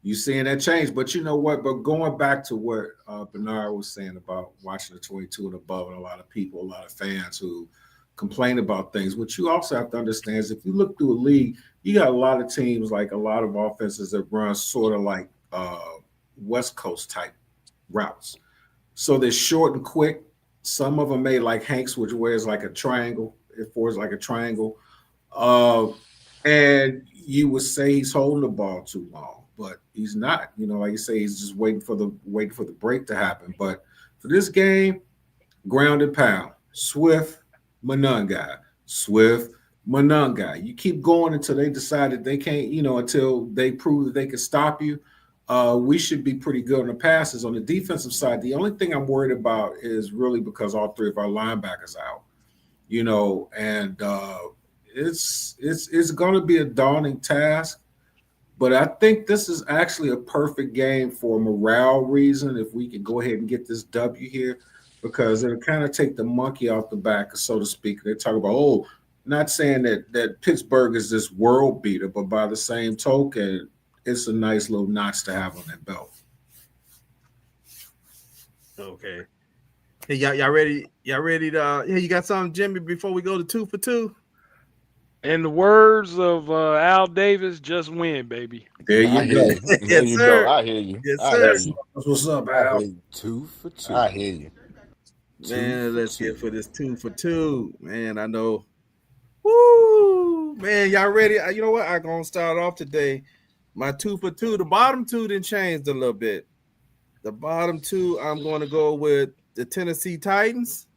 You seeing that change, but you know what? But going back to what Bernard was saying about watching the 22 and above, and a lot of people, a lot of fans who complain about things. What you also have to understand is if you look through a league, you got a lot of teams, like a lot of offenses that run sort of like West Coast type routes. So they're short and quick. Some of them made like Hanks, which wears like a triangle. It forms like a triangle. And you would say he's holding the ball too long, but he's not. You know, like you say, he's just waiting for the break to happen. But for this game, ground and pound, Swift, Monungai, Swift, Monungai. You keep going until they decide that they can't, until they prove that they can stop you. We should be pretty good on the passes. On the defensive side, the only thing I'm worried about is really because all three of our linebackers out, and it's going to be a daunting task. But I think this is actually a perfect game for a morale reason. If we can go ahead and get this W here, because it'll kind of take the monkey off the back, so to speak. They talk about, oh, not saying that Pittsburgh is this world beater, but by the same token, it's a nice little notch to have on that belt. Okay. Hey, y'all ready? Y'all ready to? Yeah, you got something, Jimmy? Before we go to 2 for 2. In the words of Al Davis, just win, baby. There I you hear go. you. There Yes, you sir. go. I hear you. Yes, I sir. hear That's you. what's up, I Al. hear you. 2 for 2. I hear you. Man, let's get for this 2 for 2. Man, I know. Woo! Man, y'all ready? You know what? I'm going to start off today. My 2 for 2. The bottom two didn't change a little bit. The bottom two, I'm going to go with the Tennessee Titans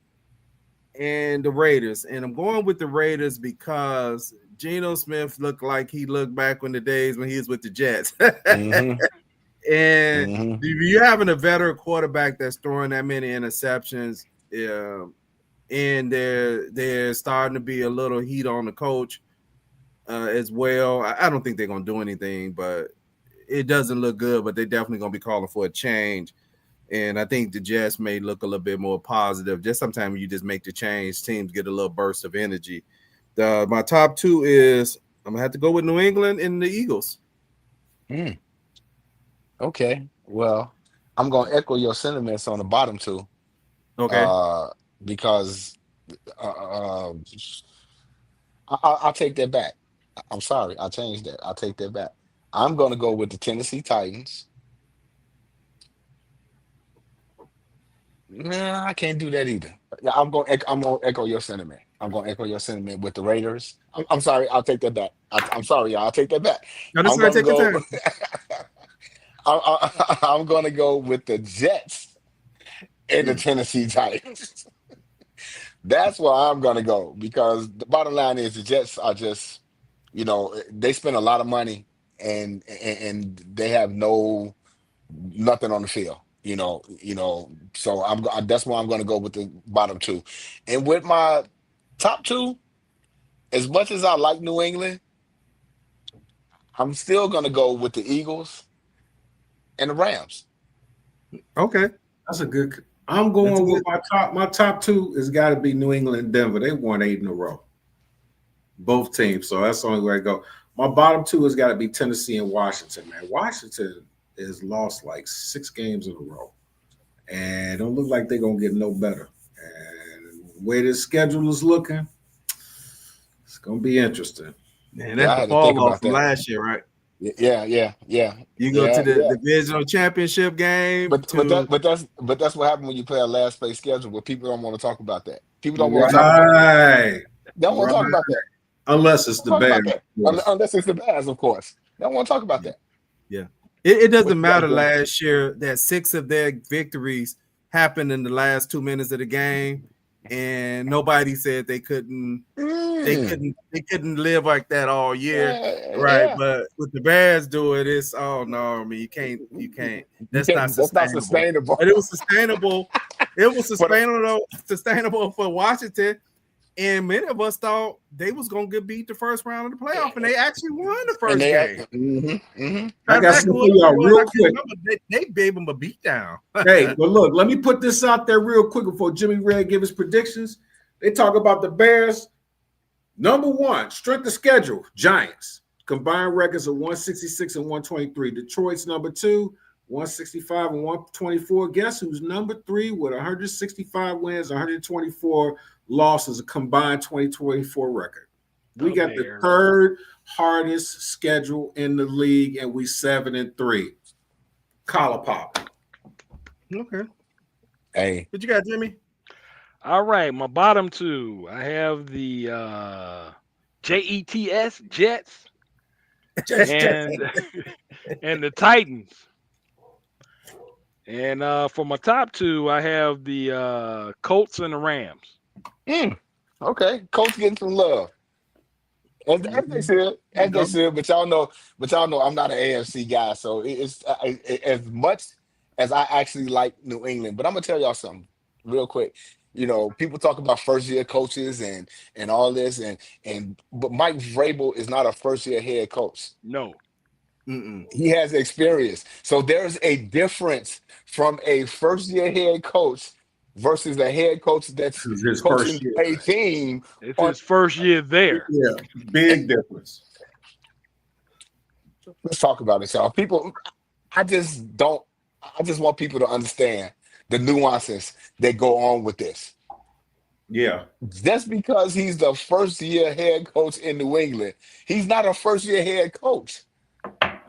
and the Raiders. And I'm going with the Raiders because Geno Smith looked like he looked back when the days when he was with the Jets. Mm-hmm. And Mm-hmm. you're having a veteran quarterback that's throwing that many interceptions, and they're starting to be a little heat on the coach as well. I don't think they're going to do anything, but it doesn't look good. But they're definitely going to be calling for a change. And I think the Jets may look a little bit more positive. Just sometimes you just make the change, teams get a little burst of energy. My top two is I'm gonna have to go with New England and the Eagles. Okay. Well, I'm gonna echo your sentiments on the bottom two. Okay. Because I'll take that back. I'm sorry, I'll change that. I'll take that back. I'm gonna go with the Tennessee Titans. Nah, I can't do that either. Yeah, I'm gonna echo your sentiment. I'm gonna echo your sentiment with the Raiders. I'm sorry, I'll take that back. I'm sorry, y'all. I'll take that back. Now this I'm is gonna gonna take your go. time. I'm gonna go with the Jets and the Tennessee Titans. That's where I'm gonna go because the bottom line is the Jets are just, they spend a lot of money and they have nothing on the field. So that's why I'm gonna go with the bottom two. And with my top two, as much as I like New England, I'm still gonna go with the Eagles and the Rams. Okay. That's a good. I'm going with my top two has got to be New England and Denver. They won 8 in a row. Both teams. So that's the only way I go. My bottom two has got to be Tennessee and Washington, man. Washington has lost like 6 games in a row. And don't look like they're gonna get no better. And the way this schedule is looking, it's gonna be interesting. Man, Yeah, that's I the had to fall think off about from that. last year, right? Yeah. You go to Yeah, the yeah. divisional championship game But that's what happened when you play a last place schedule where people don't want to talk about that. People don't want to talk about that. Right. They don't want to talk Right. about that. Unless it's They the don't talk Bears. about that. of course. Unless it's the Bears, of course. They don't want to talk about that. Yeah. It What doesn't you got matter going? last year that 6 of their victories happened in the last 2 minutes of the game, and nobody said they couldn't live like that all year. Right. Yeah. But with the Bears do it, it's no, I mean you can't. That's not That's not sustainable. sustainable. But it was sustainable. It was But sustainable for Washington. And many of us thought they was gonna get beat the first round of the playoff, and they actually won the first game. I got something for y'all real quick. They gave them a beat down. Hey, but look, let me put this out there real quick before Jimmy Red give his predictions. They talk about the Bears. Number 1, strength of schedule, Giants. Combined records of 166 and 123. Detroit's number 2, 165 and 124. Guess who's number 3 with 165 wins, 124 losses, a combined 2024 record. We got the third hardest schedule in the league, and we 7-3. Collar pop. Okay. hey, What you got, Jimmy? All right, my bottom two. I have the Jets, Jets, and and the Titans. And for my top two, I have the Colts and the Rams. okay. Coach getting some love. As they said, but y'all know, I'm not an AFC guy, so it's as much as I actually like New England. But I'm gonna tell y'all something real quick. People talk about first year coaches and all this, but Mike Vrabel is not a first year head coach. No. He has experience. So there's a difference from a first-year head coach versus a head coach that's This is his first coaching year. a team It's on. his first year there. Yeah, big difference. Let's talk about it, y'all. People, I just don't. I just want people to understand the nuances that go on with this. Yeah. Just because he's the first-year head coach in New England, he's not a first-year head coach.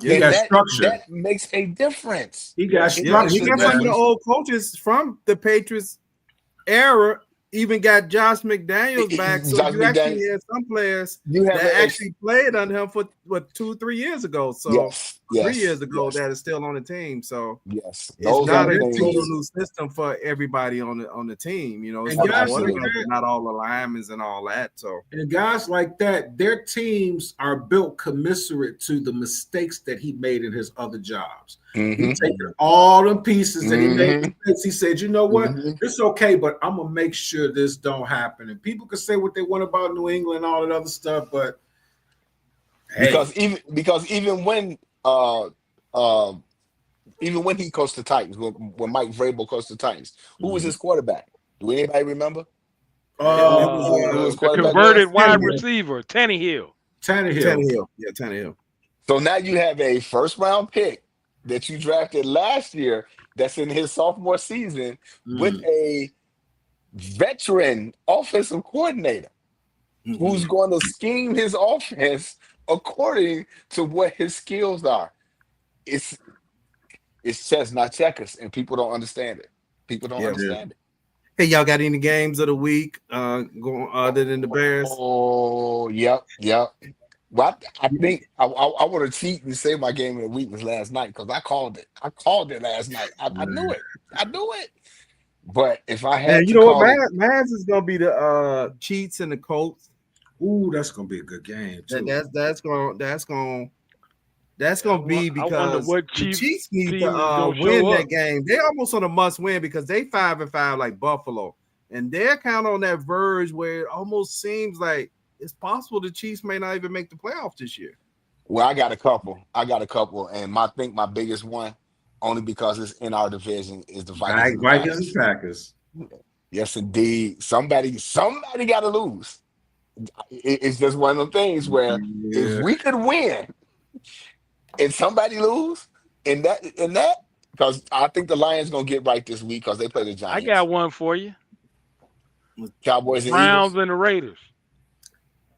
He And got that structure. makes a difference. He got Yeah, he structure. got some of the man. old coaches from the Patriots era. Even got Josh McDaniels back, so Josh you actually McDaniels, had some players you have that actually played under him for 2-3 years ago. So yes, 3 years ago, yes, that is still on the team. So yes. it's Those are not the a things. total new system for everybody on the team. You know, it's And for the guys like Absolutely. quarterback, that, not all the linemen and all that. So and guys like that, their teams are built commensurate to the mistakes that he made in his other jobs. Mhm. He taken all the pieces that he made Mhm. mistakes. He said, you know what? Mhm. It's okay, but I'm gonna make sure this don't happen. And people can say what they want about New England and all that other stuff, but hey, Because even when he coached the Titans, when Mike Vrabel coached the Titans, who was his quarterback? Do anybody remember? it was Who his The quarterback was? converted wide Tannehill. receiver, Tannehill. Tannehill. Yeah, Tannehill. So now you have a first round pick that you drafted last year that's in his sophomore season with a veteran offensive coordinator who's going to scheme his offense according to what his skills are. It's chess, not checkers, and people don't understand it. People don't Yeah. understand it. Hey, y'all got any games of the week going other than the Bears? Oh, yep. Well, I think I want to cheat and say my game of the week was last night because I called it. I called it last night. I knew it. I knew it. But if I And had you to know what, call it, Mavs is gonna be the Chiefs and the Colts. Ooh, that's gonna be a good game too. That's gonna be I wonder because what the Chiefs need team is to gonna win show that up. game. They almost on a must win because they 5-5 like Buffalo, and they're kind of on that verge where it almost seems like it's possible the Chiefs may not even make the playoffs this year. well, I got a couple. And I think my biggest one, only because it's in our division, is the Vikings and the Vikings and Packers. Packers. Yes, indeed. Somebody got to lose. It's just one of them things where if Yeah. we could win and somebody lose in that, because I think the Lions gonna get right this week because they play the I Giants, got one for you. Cowboys, and Browns Eagles. and the Raiders.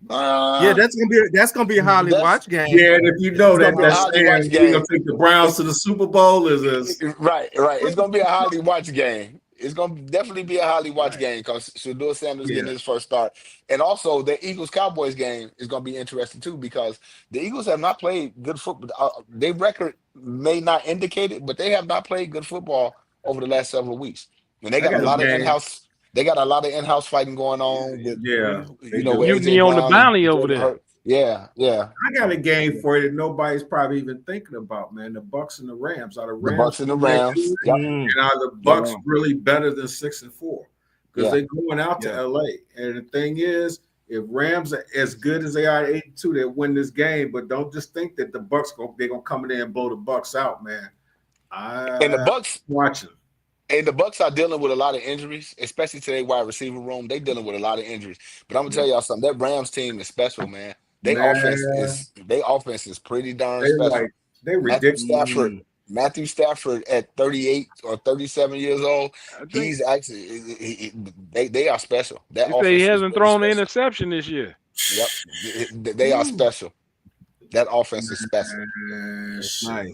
Yeah, that's gonna be a highly That's- watched game. Yeah, and if you know It's that gonna be a that's highly saying watched we're gonna game. take the Browns to the Super Bowl is Right. It's gonna be a highly watched game. It's gonna definitely be a highly watched Right. game because Shador Sanders getting Yeah. his first start, and also the Eagles Cowboys game is gonna be interesting too because the Eagles have not played good football. Their record may not indicate it, but they have not played good football over the last several weeks, and they I got a got a lot of game. in-house. They got a lot of in-house fighting going on with Yeah, they with do. AJ Mutiny on the Brown bounty and over Jalen there. Hurts. Yeah. I got a game for you that nobody's probably even thinking about, man. The Bucks and the Rams. Are the The Rams Bucks and the really that Rams. good? Yep. And are the Bucks Yeah. really better than 6-4? Because Yeah. they're going out to Yeah. LA. And the thing is, if Rams are as good as they are at 82, they'll win this game. But don't just think that the Bucks they're gonna come in there and blow the Bucks out, man. And the Bucks. Watching. And the Bucks are dealing with a lot of injuries, especially to their wide receiver room. They dealing with a lot of injuries. But I'm gonna tell y'all something. That Rams team is special, man. Their offense is pretty darn They special. they're ridiculous. Matthew Stafford at 38 or 37 years old, I think he's actually they are special. That they say offense he is hasn't really thrown an special. interception this year. Yep, they are special. That offense is special. Nice. Hey,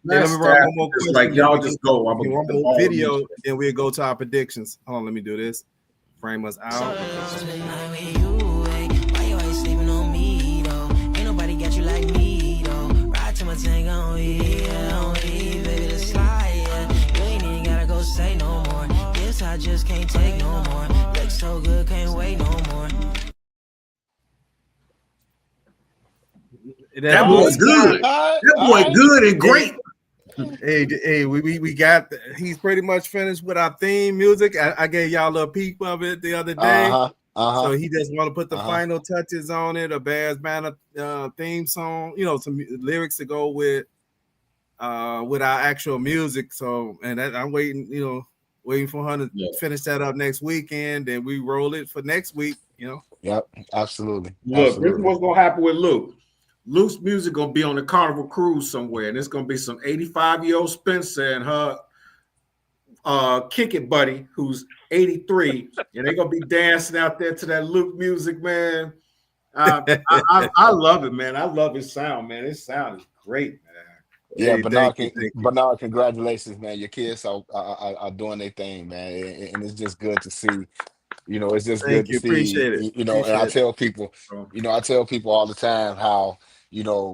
That's let me run one more It's question. like y'all just go. I'm One gonna get the more ball. video, then we'll go to our predictions. Hold on, let me do this. Frame us out. I just can't take no more. Look so good, can't wait no more. That boy's good. That boy good and great. Hey, we got. He's pretty much finished with our theme music. I gave y'all a peep of it the other day. So he just want to put the final touches on it, a Bears Banter theme song, some lyrics to go with our actual music. So, and I'm waiting for her to finish that up next weekend, and we roll it for next week. Yep, absolutely. Look, this is what's gonna happen with Luke. Luke's music gonna be on the Carnival Cruise somewhere, and it's gonna be some 85-year-old Spencer and her kick it buddy who's 83, and they're gonna be dancing out there to that Luke music, man. I love it, man. I love his sound, man. His sound is great, man. Yeah, Bernard, congratulations, man. Your kids are doing their thing, man, and it's just good to see. It's just good to see. Appreciate it. And I tell people, all the time how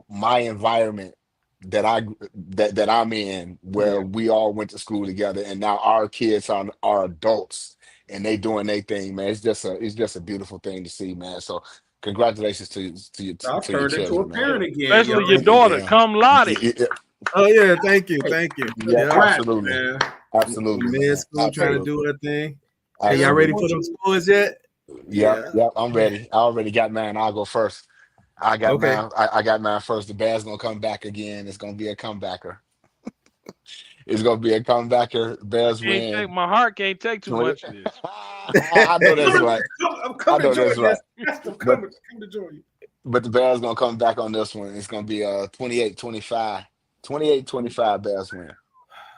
my environment that I'm in, where we all went to school together, and now our kids are adults and they doing their thing, man. It's just a beautiful thing to see, man. So congratulations to your I turned into a parent again, especially your daughter, cum laude. Oh yeah, thank you. Yeah, absolutely, man. Absolutely. Man, school trying to do her thing. Are y'all ready for them scores yet? Yeah, I'm ready. I already got mine. I'll go first. I got mine. I got mine first. The Bears gonna come back again. It's gonna be a comebacker. It's gonna be a comebacker. Bears win. My heart can't take too much of this. I know that's right. I'm coming to join you. Come to join you. But the Bears gonna come back on this one. It's gonna be 28-25. 28-25 Bears win.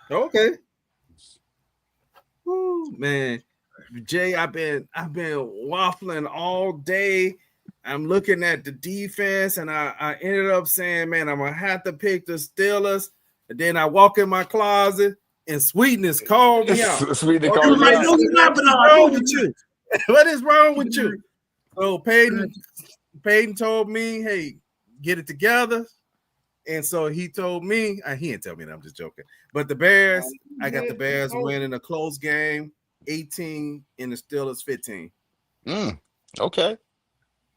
Okay. Woo, man. Jay, I've been waffling all day. I'm looking at the defense, and I ended up saying, man, I'm gonna have to pick the Steelers. And then I walk in my closet, and Sweetness called me out. Sweetness called me out. No, you're not. What's wrong with you? What is wrong with you? So Peyton told me, hey, get it together. And so he told me, he didn't tell me that, I'm just joking. But the Bears, I got the Bears winning a close game, 18 and the Steelers 15. Okay.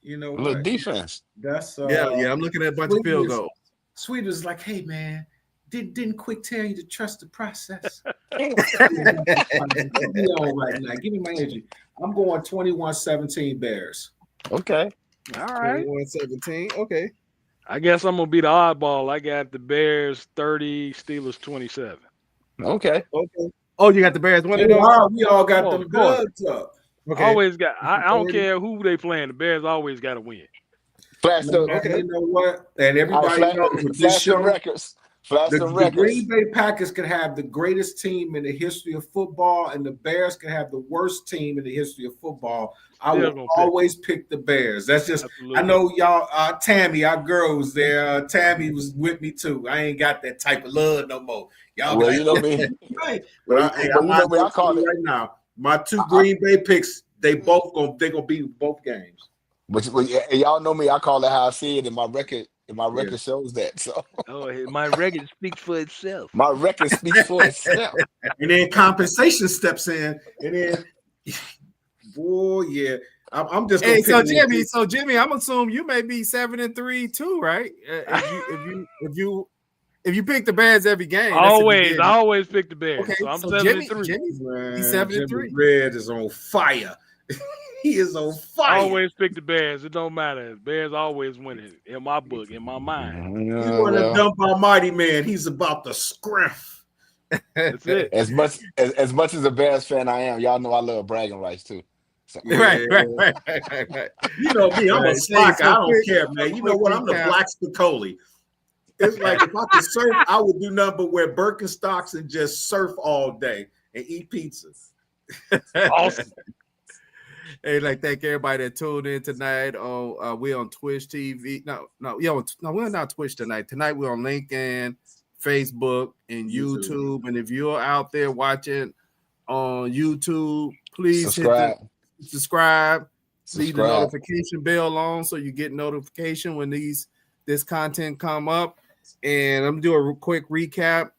You know, a little defense. That's yeah. I'm looking at a bunch of field goals. Sweet is like, hey man, didn't Quick tell you to trust the process? Give me all right now. Give me my energy. I'm going 21-17 Bears. Okay. All right. 21-17. Okay. I guess I'm gonna be the oddball. I got the Bears 30, Steelers 27. Okay. Oh, you got the Bears winning? We all got them goods up. Okay. Always got. I don't care who they playing. The Bears always got to win. Flash the. Okay. You know what? And everybody knows with this show, records. The Green Bay Packers can have the greatest team in the history of football, and the Bears can have the worst team in the history of football. I will always pick the Bears. That's just, absolutely. I know y'all, Tammy, our girl was there. Tammy was with me too. I ain't got that type of love no more. Y'all, well, you know me. I call it right now. My two Green Bay picks, they gonna beat both games. But y'all know me. I call it how I see it, and my record. And my record shows that. So my record speaks for itself. My record speaks for itself. And then compensation steps in, and then boy, yeah. I'm just gonna so Jimmy, I'm assuming you may be 7-3 too, right? If you pick the Bears every game, I always pick the Bears. Okay, so I'm 7-3. He's 7-3. Red is on fire. He is on fire. I always pick the Bears. It don't matter. Bears always winning in my book, in my mind. You want to dump Almighty Man? He's about to scruff. That's it. As much as a Bears fan I am, y'all know I love bragging rights too. So. Right. You know me, I'm a slacker. I don't care, man. You know what? I'm the Black Spicoli. It's like if I could surf, I would do nothing but wear Birkenstocks and just surf all day and eat pizza. Awesome. Hey, thank everybody that tuned in tonight. We're on Twitch TV. No, we're not Twitch tonight. Tonight we're on LinkedIn, Facebook, and YouTube. And if you're out there watching on YouTube, please subscribe. Subscribe. Leave the notification bell on so you get notification when this content come up. And I'm doing a quick recap.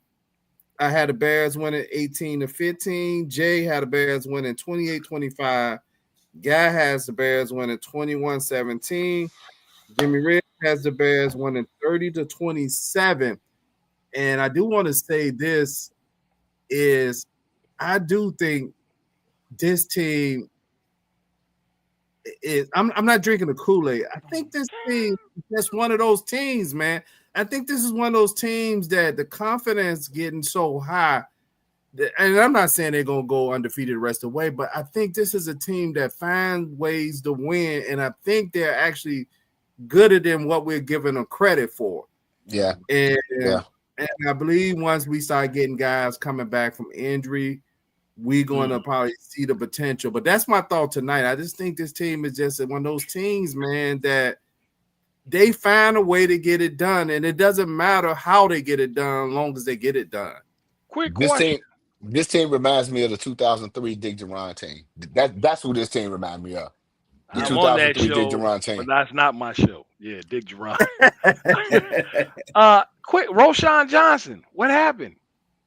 I had the Bears winning 18-15. Jay had the Bears winning 28-25. Guy has the Bears winning 21-17. Jimmy Red has the Bears winning 30-27. And I do want to say this is I do think this team I'm not drinking the Kool-Aid. I think this team that's one of those teams, man. I think this is one of those teams that the confidence getting so high. And I'm not saying they're gonna go undefeated the rest of the way, but I think this is a team that finds ways to win, and I think they're actually gooder than what we're giving them credit for. Yeah. And I believe once we start getting guys coming back from injury, we're going to probably see the potential. But that's my thought tonight. I just think this team is just one of those teams, man, that they find a way to get it done. And it doesn't matter how they get it done, as long as they get it done. Quick question. This team reminds me of the 2003 Dick Duran team. That's who this team reminds me of. The I'm on that 2003 Dick show, Duran team. but that's not my show. Yeah, Dick Duran. Quick, Roshan Johnson. What happened?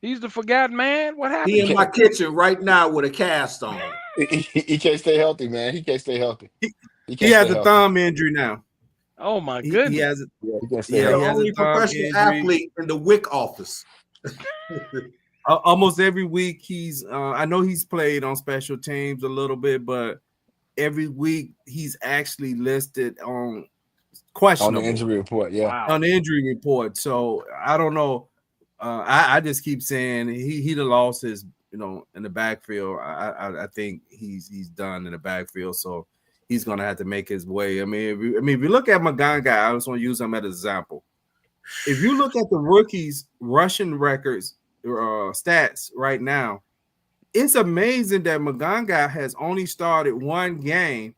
He's the forgotten man. What happened? He in my kitchen right now with a cast on. He can't stay healthy, man. He can't stay healthy. He has a thumb injury now. Oh my goodness! He has the only professional athlete in the WIC office. Almost every week he's I know he's played on special teams a little bit, but every week he's actually listed on questionable on the injury report. Yeah, wow. On the injury report. So I don't know. I just keep saying he'd have lost his, in the backfield. I think he's done in the backfield. So he's gonna have to make his way. I mean, if you look at Maganga, I just want to use him as an example. If you look at the rookies' rushing records, stats right now, it's amazing that Maganga has only started one game,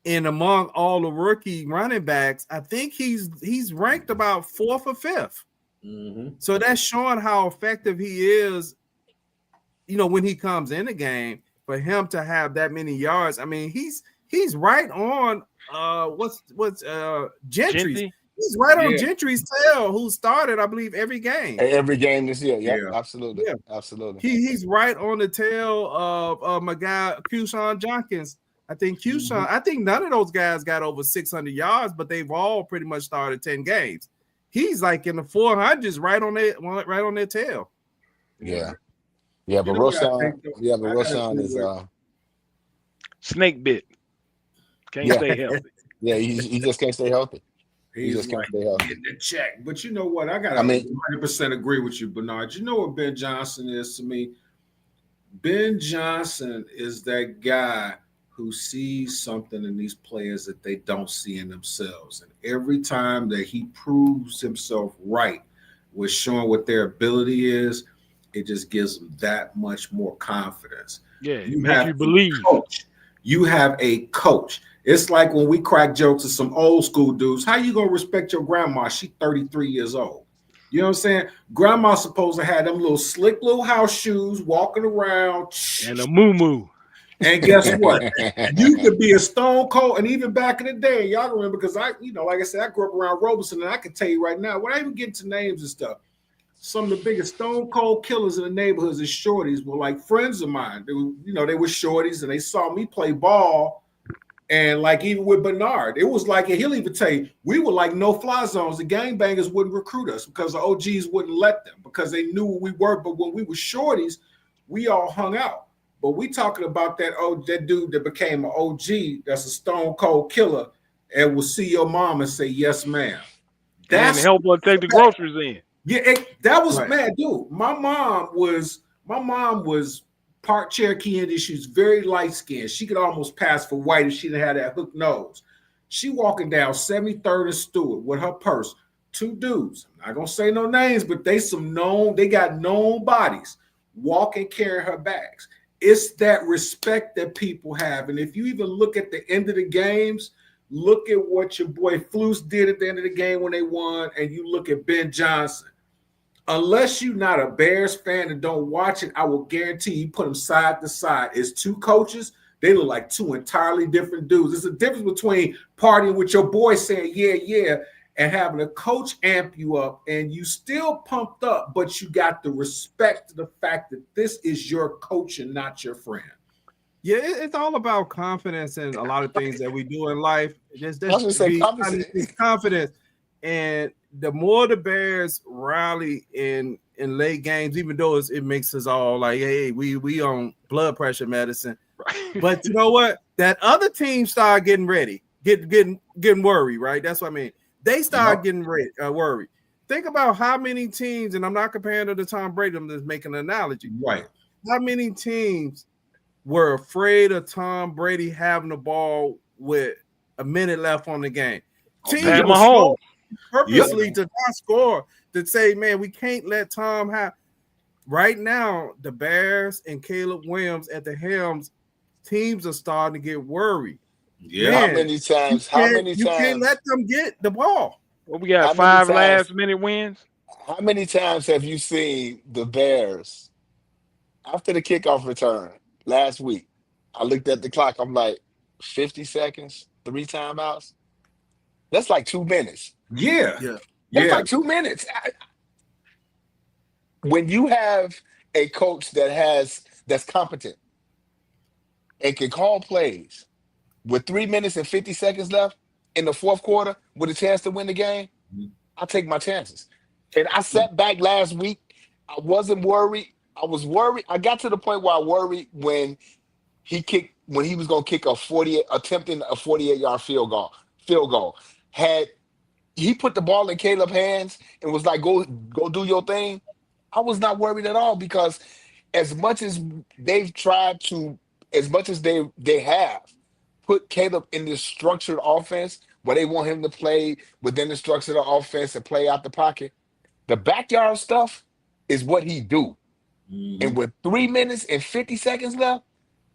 and among all the rookie running backs, I think he's ranked about 4th or 5th. Mm-hmm. So that's showing how effective he is. When he comes in the game, for him to have that many yards, I mean, he's right on what's Gentry's. He's right on Gentry's tail, who started, I believe, every game. Every game this year. Yeah, absolutely. Yeah. Absolutely. He's right on the tail of my guy, Q-Sean Jenkins. I think Q-Sean, I think none of those guys got over 600 yards, but they've all pretty much started 10 games. He's like in the 400s, right on their tail. Yeah. Yeah, but Roshan is snake bit. Can't stay healthy. Yeah, he just can't stay healthy. He just can't stay healthy. Getting the check. But you know what? I 100% agree with you, Bernard. You know what Ben Johnson is to me? Ben Johnson is that guy who sees something in these players that they don't see in themselves. And every time that he proves himself right with showing what their ability is, it just gives them that much more confidence. Yeah, you believe. You have a coach. It's like when we crack jokes to some old school dudes. How you gonna respect your grandma? She's 33 years old. You know what I'm saying? Grandma's supposed to have them little slick little house shoes, walking around, and a moo-moo. And guess what? You could be a stone cold, and even back in the day, y'all remember, because like I said, I grew up around Robeson, and I can tell you right now, when I even get into names and stuff, some of the biggest stone cold killers in the neighborhoods and shorties were like friends of mine. They were shorties, and they saw me play ball. And like even with Bernard, it was like, and he'll even tell you, we were like no-fly zones. The gangbangers wouldn't recruit us because the OGs wouldn't let them because they knew who we were. But when we were shorties, we all hung out. But we talking about that dude that became an OG, that's a stone cold killer, and will see your mom and say, yes, ma'am. That's help her take the groceries in. Yeah, that was mad, dude. My mom was part Cherokee Indian. She was very light skinned. She could almost pass for white if she didn't have that hook nose. She walking down 73rd and Stewart with her purse. 2 dudes. I'm not gonna say no names, but they got known bodies walking, carrying her bags. It's that respect that people have. And if you even look at the end of the games, look at what your boy Flus did at the end of the game when they won, and you look at Ben Johnson. Unless you're not a Bears fan and don't watch it, I will guarantee you put them side to side. It's 2 coaches. They look like 2 entirely different dudes. There's a difference between partying with your boy saying, yeah, yeah, and having a coach amp you up and you still pumped up, but you got the respect to the fact that this is your coach and not your friend. Yeah, it's all about confidence and a lot of things that we do in life. Just confidence. And the more the Bears rally in late games, even though it makes us all like, hey, we on blood pressure medicine, But you know what? That other team started getting ready, getting worried, right? That's what I mean. They started getting ready, worried. Think about how many teams, and I'm not comparing to the Tom Brady, I'm just making an analogy. Right. How many teams were afraid of Tom Brady having the ball with a minute left on the game? Teams were slow purposely to not score, to say, man, we can't let Tom have. Right now, the Bears and Caleb Williams at the helms, teams are starting to get worried. Yeah. Man, how many times? You can't let them get the ball. Well, we got 5 last-minute wins. How many times have you seen the Bears after the kickoff return last week? I looked at the clock. I'm like, 50 seconds, 3 timeouts. That's like 2 minutes. Yeah. That's like 2 minutes. When you have a coach that's competent and can call plays with 3 minutes and 50 seconds left in the fourth quarter with a chance to win the game, I'll take my chances. And I sat back last week. I wasn't worried. I was worried. I got to the point where I worried when he was going to kick attempting a 48-yard field goal. Had he put the ball in Caleb's hands and was like, go do your thing, I was not worried at all, because as much as they have put Caleb in this structured offense where they want him to play within the structure of the offense and play out the pocket, the backyard stuff is what he do. And with 3 minutes and 50 seconds left,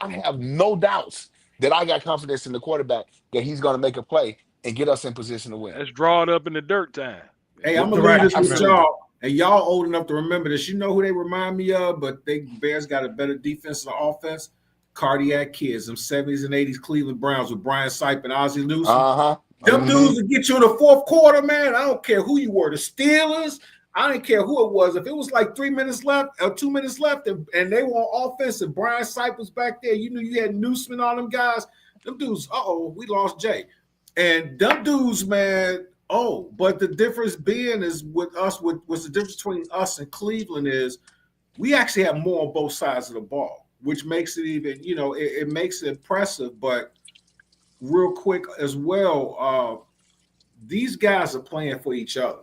I have no doubts that I got confidence in the quarterback that he's going to make a play and get us in position to win. Let's draw it up in the dirt time. Hey, I'm going to leave this with y'all. And y'all old enough to remember this. You know who they remind me of, but Bears got a better defense and offense? Cardiac Kids, them 70s and 80s Cleveland Browns with Brian Sipe and Ozzie Newsome. Them dudes would get you in the fourth quarter, man. I don't care who you were. The Steelers, I didn't care who it was. If it was like 3 minutes left or 2 minutes left and they were on offense and Brian Sipe was back there, you knew you had Newsman on them guys. Them dudes, we lost Jay. And them dudes, man, but the difference being is with us, what's the difference between us and Cleveland is we actually have more on both sides of the ball, which makes it even, it makes it impressive. But real quick as well, these guys are playing for each other.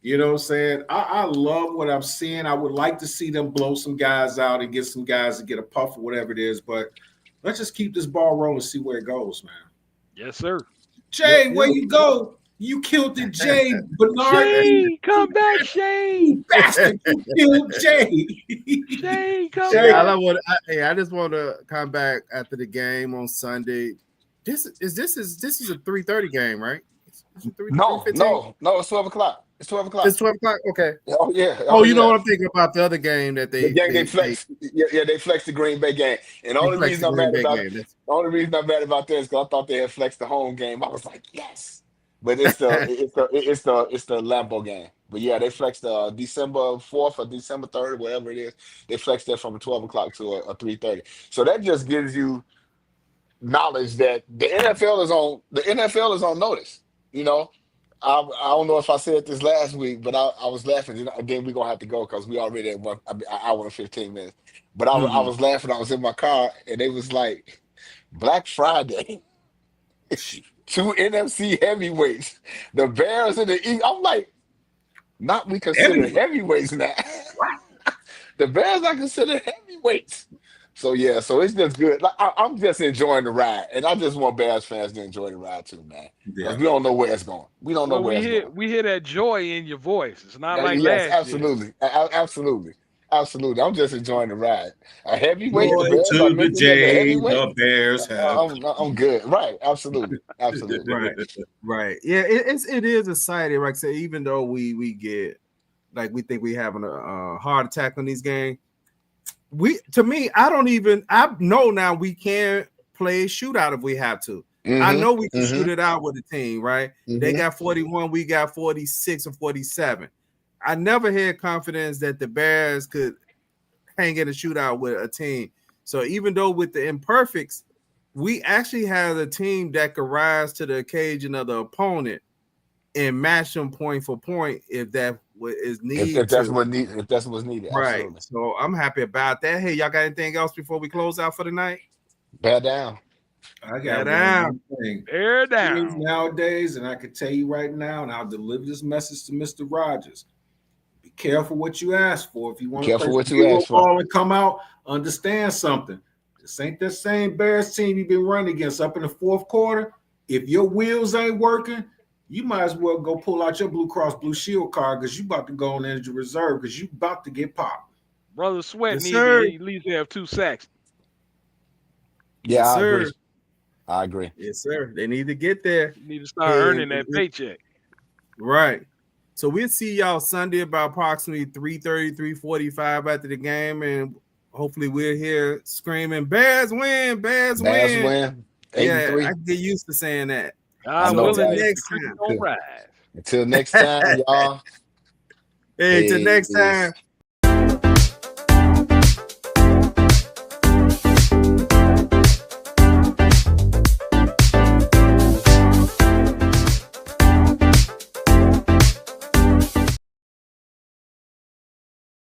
You know what I'm saying? I love what I'm seeing. I would like to see them blow some guys out and get some guys to get a puff or whatever it is. But let's just keep this ball rolling and see where it goes, man. Yes, sir. Jay, where you go? You killed it, Jay. Bernard. Shay, come back, Shay. You bastard. You killed Jay. Shay, come Jay, back. I just want to come back after the game on Sunday. This is a 3:30 game, right? No, it's 12 o'clock. It's 12 o'clock. It's 12 o'clock. Okay. Oh yeah. You know what I'm thinking about the other game that they flexed. They flexed the Green Bay game. And the only reason I'm mad about this is because I thought they had flexed the home game. I was like, yes. But it's the Lambeau game. But yeah, they flexed December 4th or December 3rd, whatever it is. They flexed that from 12 o'clock to a 3:30. So that just gives you knowledge that the NFL is on notice. I don't know if I said this last week, but I was laughing. Again, we're gonna have to go because we already at an hour and 15 minutes. But I was laughing. I was in my car and it was like Black Friday. 2 NFC heavyweights, the Bears and the Eagles. I'm like, not we consider heavyweights now. The Bears are considered heavyweights. So yeah, so it's just good. Like, I'm just enjoying the ride, and I just want Bears fans to enjoy the ride too, man. Because we don't know where it's going. We don't know where it's going. We hear that joy in your voice. It's not like last absolutely, absolutely. I'm just enjoying the ride. A heavyweight, the Bears have. I'm good. Right, absolutely. Right. Yeah, it is exciting. Like I say, even though we get like we think we having a heart attack on these games. I know now we can play a shootout if we have to. I know we can shoot it out with the team, right? They got 41, we got 46 or 47. I never had confidence that the Bears could hang in a shootout with a team. So even though with the imperfects, we actually have a team that could rise to the occasion of the opponent and match them point for point if that is needed. If that's what's needed. Right. Absolutely. So I'm happy about that. Hey, y'all got anything else before we close out for the night? Bear down. I got one thing. Bear Teams down. nowadays, and I can tell you right now, and I'll deliver this message to Mr. Rogers. Be careful what you ask for. If you want to play some hero ball and come out, understand something. This ain't the same Bears team you've been running against up in the fourth quarter. If your wheels ain't working, you might as well go pull out your Blue Cross Blue Shield card because you about to go on injured reserve because you about to get popped. Brother Sweat needs to at least have 2 sacks. Yeah, I agree. I agree. Yes, sir. They need to get there. You need to start earning that paycheck. Right. So we'll see y'all Sunday about approximately 3:30, 3:45 after the game, and hopefully we're here screaming, Bears win, Bears win. Bears win. 8-3. I can get used to saying that. Until next time, y'all. Hey, till next time.